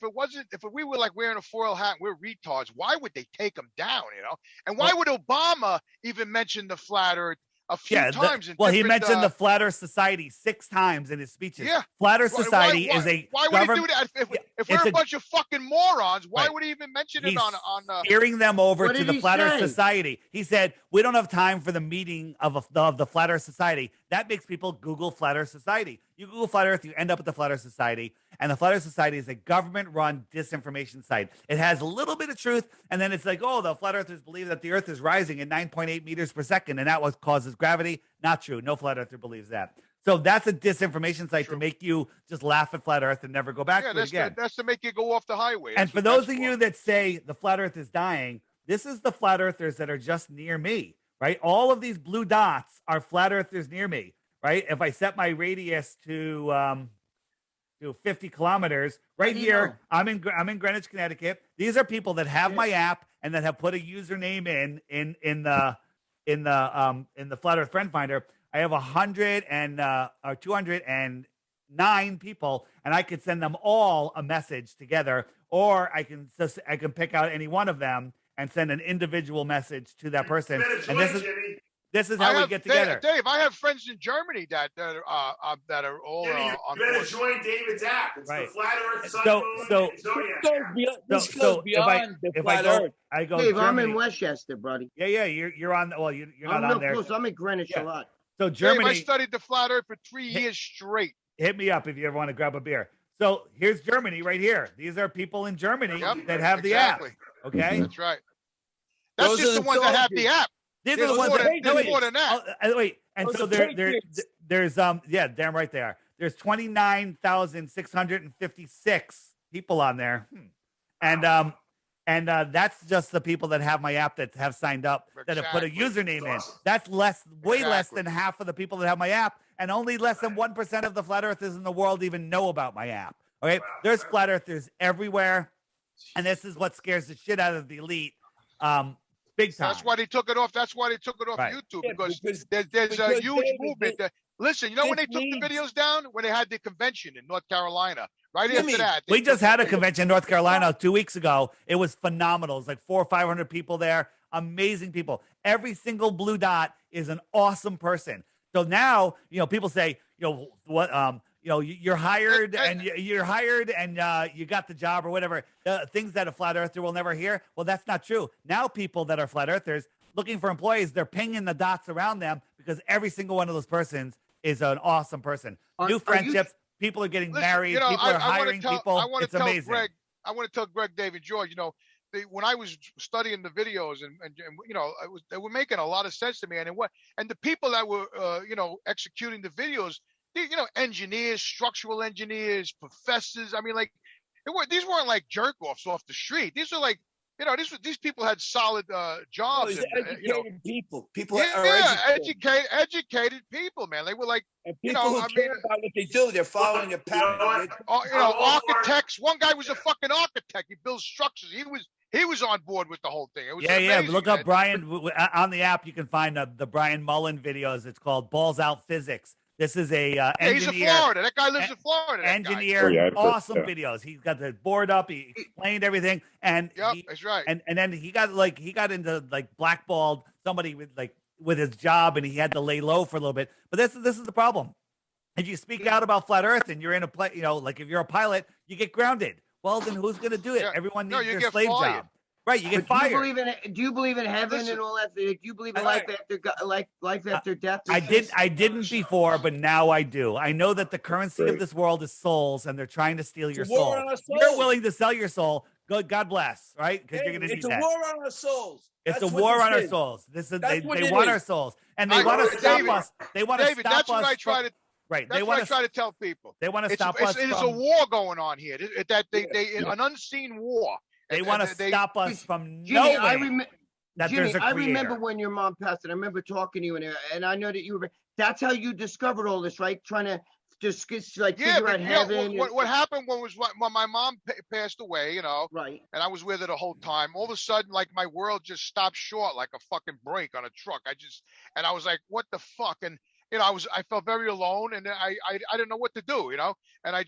we were like wearing a foil hat, we're retards, why would they take them down, And why would Obama even mention the flat Earth a few times? He mentioned the Flat Earth Society 6 times in his speeches. Yeah. Flat Earth Society is a Why would he do that? If we're a bunch of fucking morons, why would he even mention it on steering them over to the Flat Earth Society? He said, we don't have time for the meeting of the Flat Earth Society. That makes people Google Flat Earth Society. You Google Flat Earth, you end up at the Flat Earth Society. And the Flat Earth Society is a government-run disinformation site. It has a little bit of truth, and then it's like, the Flat Earthers believe that the Earth is rising at 9.8 meters per second, and that what causes gravity. Not true. No Flat Earther believes that. So that's a disinformation site to make you just laugh at Flat Earth and never go back to it again. That's to make you go off the highway. And for those of you that say the Flat Earth is dying, this is the Flat Earthers that are just near me, right? All of these blue dots are Flat Earthers near me, right? If I set my radius to 50 kilometers, right here, I'm in Greenwich, Connecticut. These are people that have my app and that have put a username in the Flat Earth Friend Finder. I have 209 people, and I could send them all a message together, or I can pick out any one of them and send an individual message to that person. And this is how we get together. Dave, I have friends in Germany that are all Jimmy, on you better board. join David's app. It's the Flat Earth Sun This goes beyond the Flat Earth. I go Dave, Germany. I'm in Westchester, buddy. Yeah, you're on. Well, you're not on there. Close. I'm in Greenwich a lot. So Germany. Dave, I studied the Flat Earth for 3 years straight. Hit me up if you ever want to grab a beer. So here's Germany right here. These are people in Germany that have the app. Okay, that's right. That's just the ones that have the app. These are the ones that more than that. Wait, and so there's damn right they are. There's 29,656 people on there, and that's just the people that have my app that have signed up that have put a username in. That's way less than half of the people that have my app, and only less than 1% of the flat earthers in the world even know about my app. Okay, there's flat earthers everywhere, and this is what scares the shit out of the elite. Big time. That's why they took it off. That's why they took it off YouTube, because there's a huge movement. Listen, when they took the videos down? When they had the convention in North Carolina. Right after that. We just had a convention in North Carolina 2 weeks ago. It was phenomenal. It was like 400 or 500 people there. Amazing people. Every single blue dot is an awesome person. So now, people say, you're hired and you got the job or whatever. Things that a flat earther will never hear. Well, that's not true. Now people that are flat earthers looking for employees, they're pinging the dots around them because every single one of those persons is an awesome person. New friendships. People are getting married. People are hiring people. It's amazing. I want to tell Greg, David, George, when I was studying the videos and they were making a lot of sense to me. And the people that were, executing the videos, engineers, structural engineers, professors. I mean, these weren't like jerk offs off the street. These are like, these people had solid jobs. Educated people. People are educated people, man. They were like, and people who care about what they do. They're following a pattern. Architects. One guy was a fucking architect. He builds structures. he was on board with the whole thing. It was yeah. amazing. Look up Brian on the app. You can find the Brian Mullen videos. It's called Balls Out Physics. This is a engineer. He's in Florida. That guy lives in Florida. Engineer, awesome videos. He's got the board up. He explained everything, and that's right. And then he got into like blackballed somebody with his job, and he had to lay low for a little bit. But this is the problem. If you speak out about flat Earth and you're in a play, like if you're a pilot, you get grounded. Well, then who's going to do it? Yeah. Everyone No, needs you their get slave fired. job. Right, you get But fired. do you believe in heaven and all that? Do you believe in life after death? I didn't before, but now I do. I know that the currency of this world is souls, and they're trying to steal your soul. You're willing to sell your soul. God bless, right? Because you're going to need that. It's a war on our souls. It's a war on our souls. They want our souls, and they want to stop us. They want to stop us. That's what I try to. Right. That's what I try to tell people. They want to stop us. It's a war going on here. An unseen war. They want to stop us from Jimmy, knowing that Jimmy, there's a creator. I remember when your mom passed, and I remember talking to you, and I know that you were. That's how you discovered all this, right? Trying to just figure out heaven. What happened was when my mom passed away, right? And I was with her the whole time. All of a sudden, like my world just stopped short, like a fucking brake on a truck. And I was like, what the fuck? And I felt very alone, and I didn't know what to do, And I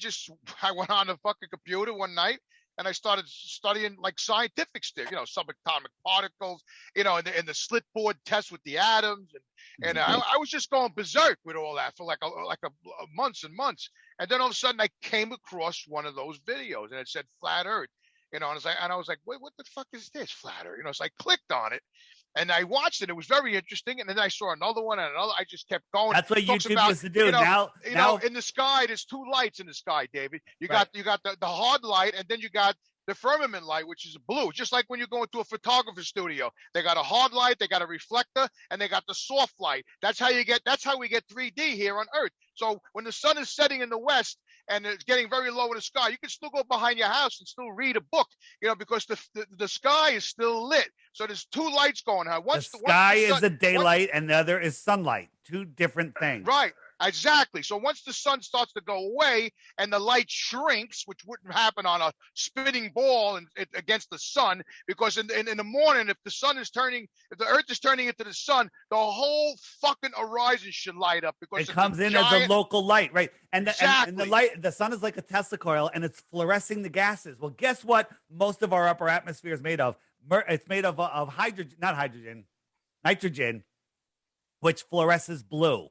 went on the fucking computer one night, and I started studying like scientific stuff, subatomic particles, and the slit board test with the atoms, and I was just going berserk with all that for like a months and months, and then all of a sudden I came across one of those videos, and it said flat Earth, and I was like, wait, what the fuck is this flat Earth? So I clicked on it. And I watched it. It was very interesting. And then I saw another one and another. I just kept going. That's what YouTube used to do. Now, in the sky, there's two lights in the sky, David. You got the hard light, and then you got the firmament light, which is blue. Just like when you go into a photographer's studio, they got a hard light, they got a reflector, and they got the soft light. That's how we get 3D here on Earth. So when the sun is setting in the west and it's getting very low in the sky, you can still go behind your house and still read a book, because the sky is still lit. So there's two lights going on. The sky is the daylight, and the other is sunlight. Two different things. Right. Exactly. So once the sun starts to go away and the light shrinks, which wouldn't happen on a spinning ball against the sun, because in the morning, if the Earth is turning into the sun, the whole fucking horizon should light up because it comes in as a local light, right? And the sun is like a Tesla coil, and it's fluorescing the gases. Well, guess what? Most of our upper atmosphere is made of. It's made of nitrogen, which fluoresces blue.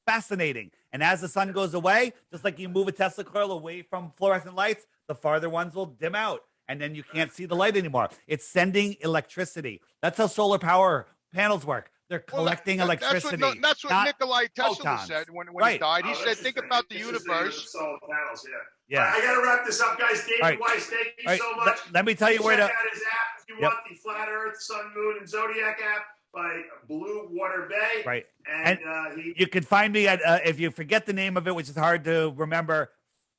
Fascinating. And as the sun goes away, just like you move a Tesla coil away from fluorescent lights, the farther ones will dim out, and then you can't see the light anymore. It's sending electricity. That's how solar power panels work. They're collecting electricity. That's what Nikolai Tesla photons. said when he died. He said, think about the universe. Solar panels, yeah. I got to wrap this up, guys. David Weiss, thank you so much. Let me tell you where to. Check out his app if you want the Flat Earth, Sun, Moon, and Zodiac app by Blue Water Bay. Right. And you can find me at, if you forget the name of it, which is hard to remember,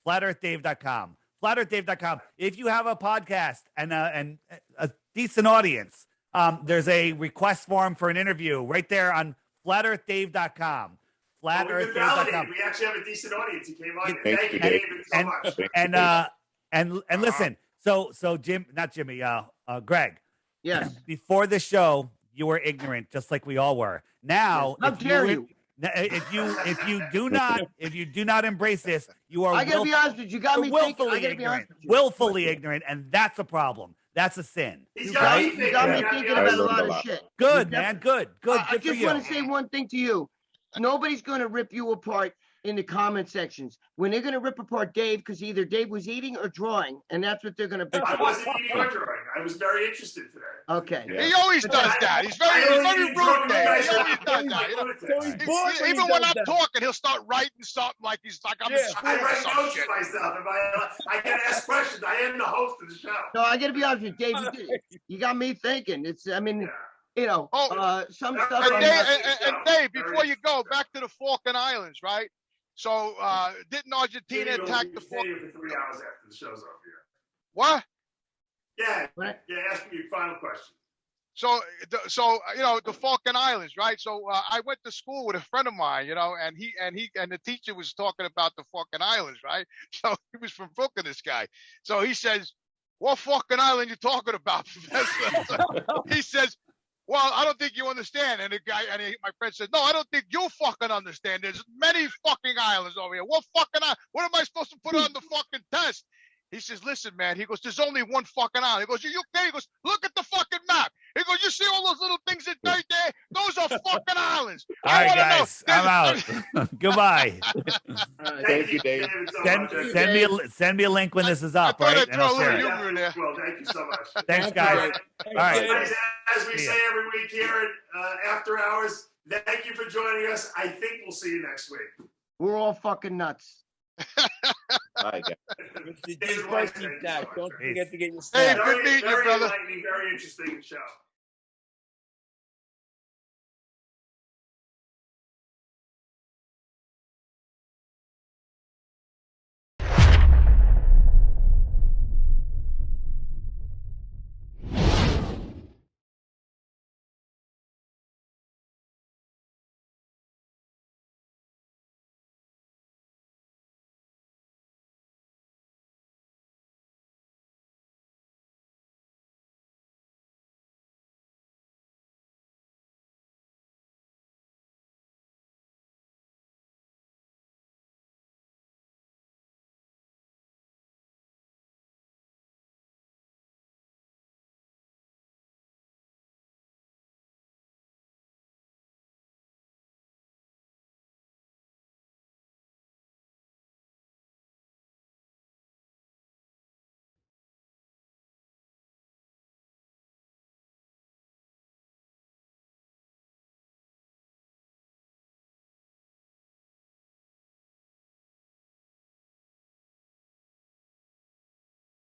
flatearthdave.com. Flatearthdave.com. If you have a podcast and a decent audience, there's a request form for an interview right there on flatearthdave.com. Flatearthdave.com. We actually have a decent audience. He came on. Thank you, David, so much. And listen, so Greg. Yes. Before the show, you were ignorant, just like we all were. Now, how dare you? If you do not embrace this, you are. I gotta be honest with you. You got me willfully ignorant. Willfully ignorant, and that's a problem. That's a sin. You got me thinking about a lot of shit. Good, man. Good. I just want to say one thing to you. Nobody's going to rip you apart in the comment sections. When they're going to rip apart Dave, because either Dave was eating or drawing, and that's what they're going to pick. I wasn't eating or drawing. I was very interested today. Okay. Yeah. He always does that. He's very rude, Dave. He always does that. Even when I'm talking, he'll start writing something like I'm in school I or write some notes shit. for myself. I get asked questions. I am the host of the show. No, I got to be honest with you, Dave. You got me thinking. Some stuff. And Dave, before you go, back to the Falkland Islands, right? So, didn't Argentina attack the Falkland? For 3 hours after the show's over here. What? Yeah. Ask me your final question. So the Falkland Islands, right? So I went to school with a friend of mine, and the teacher was talking about the Falkland Islands, right? So he was from Brooklyn, this guy. So he says, what fucking island you talking about, Professor? He says, well, I don't think you understand. And the guy, my friend says, no, I don't think you fucking understand. There's many fucking islands over here. What am I supposed to put on the fucking test? He says, listen, man. He goes, there's only one fucking island. He goes, you okay? He goes, look at the fucking map. He goes, you see all those little things that right there? Those are fucking islands. All right, guys, I'm out. Goodbye. Thank you, David. Send me a link when this is up, right? And I'll share it. Well, thank you so much. Thanks, guys. All right. As we say every week here at After Hours, thank you for joining us. I think we'll see you next week. We're all fucking nuts. All right, guys. Don't forget to get your Hey, good meeting you, brother. Very interesting show.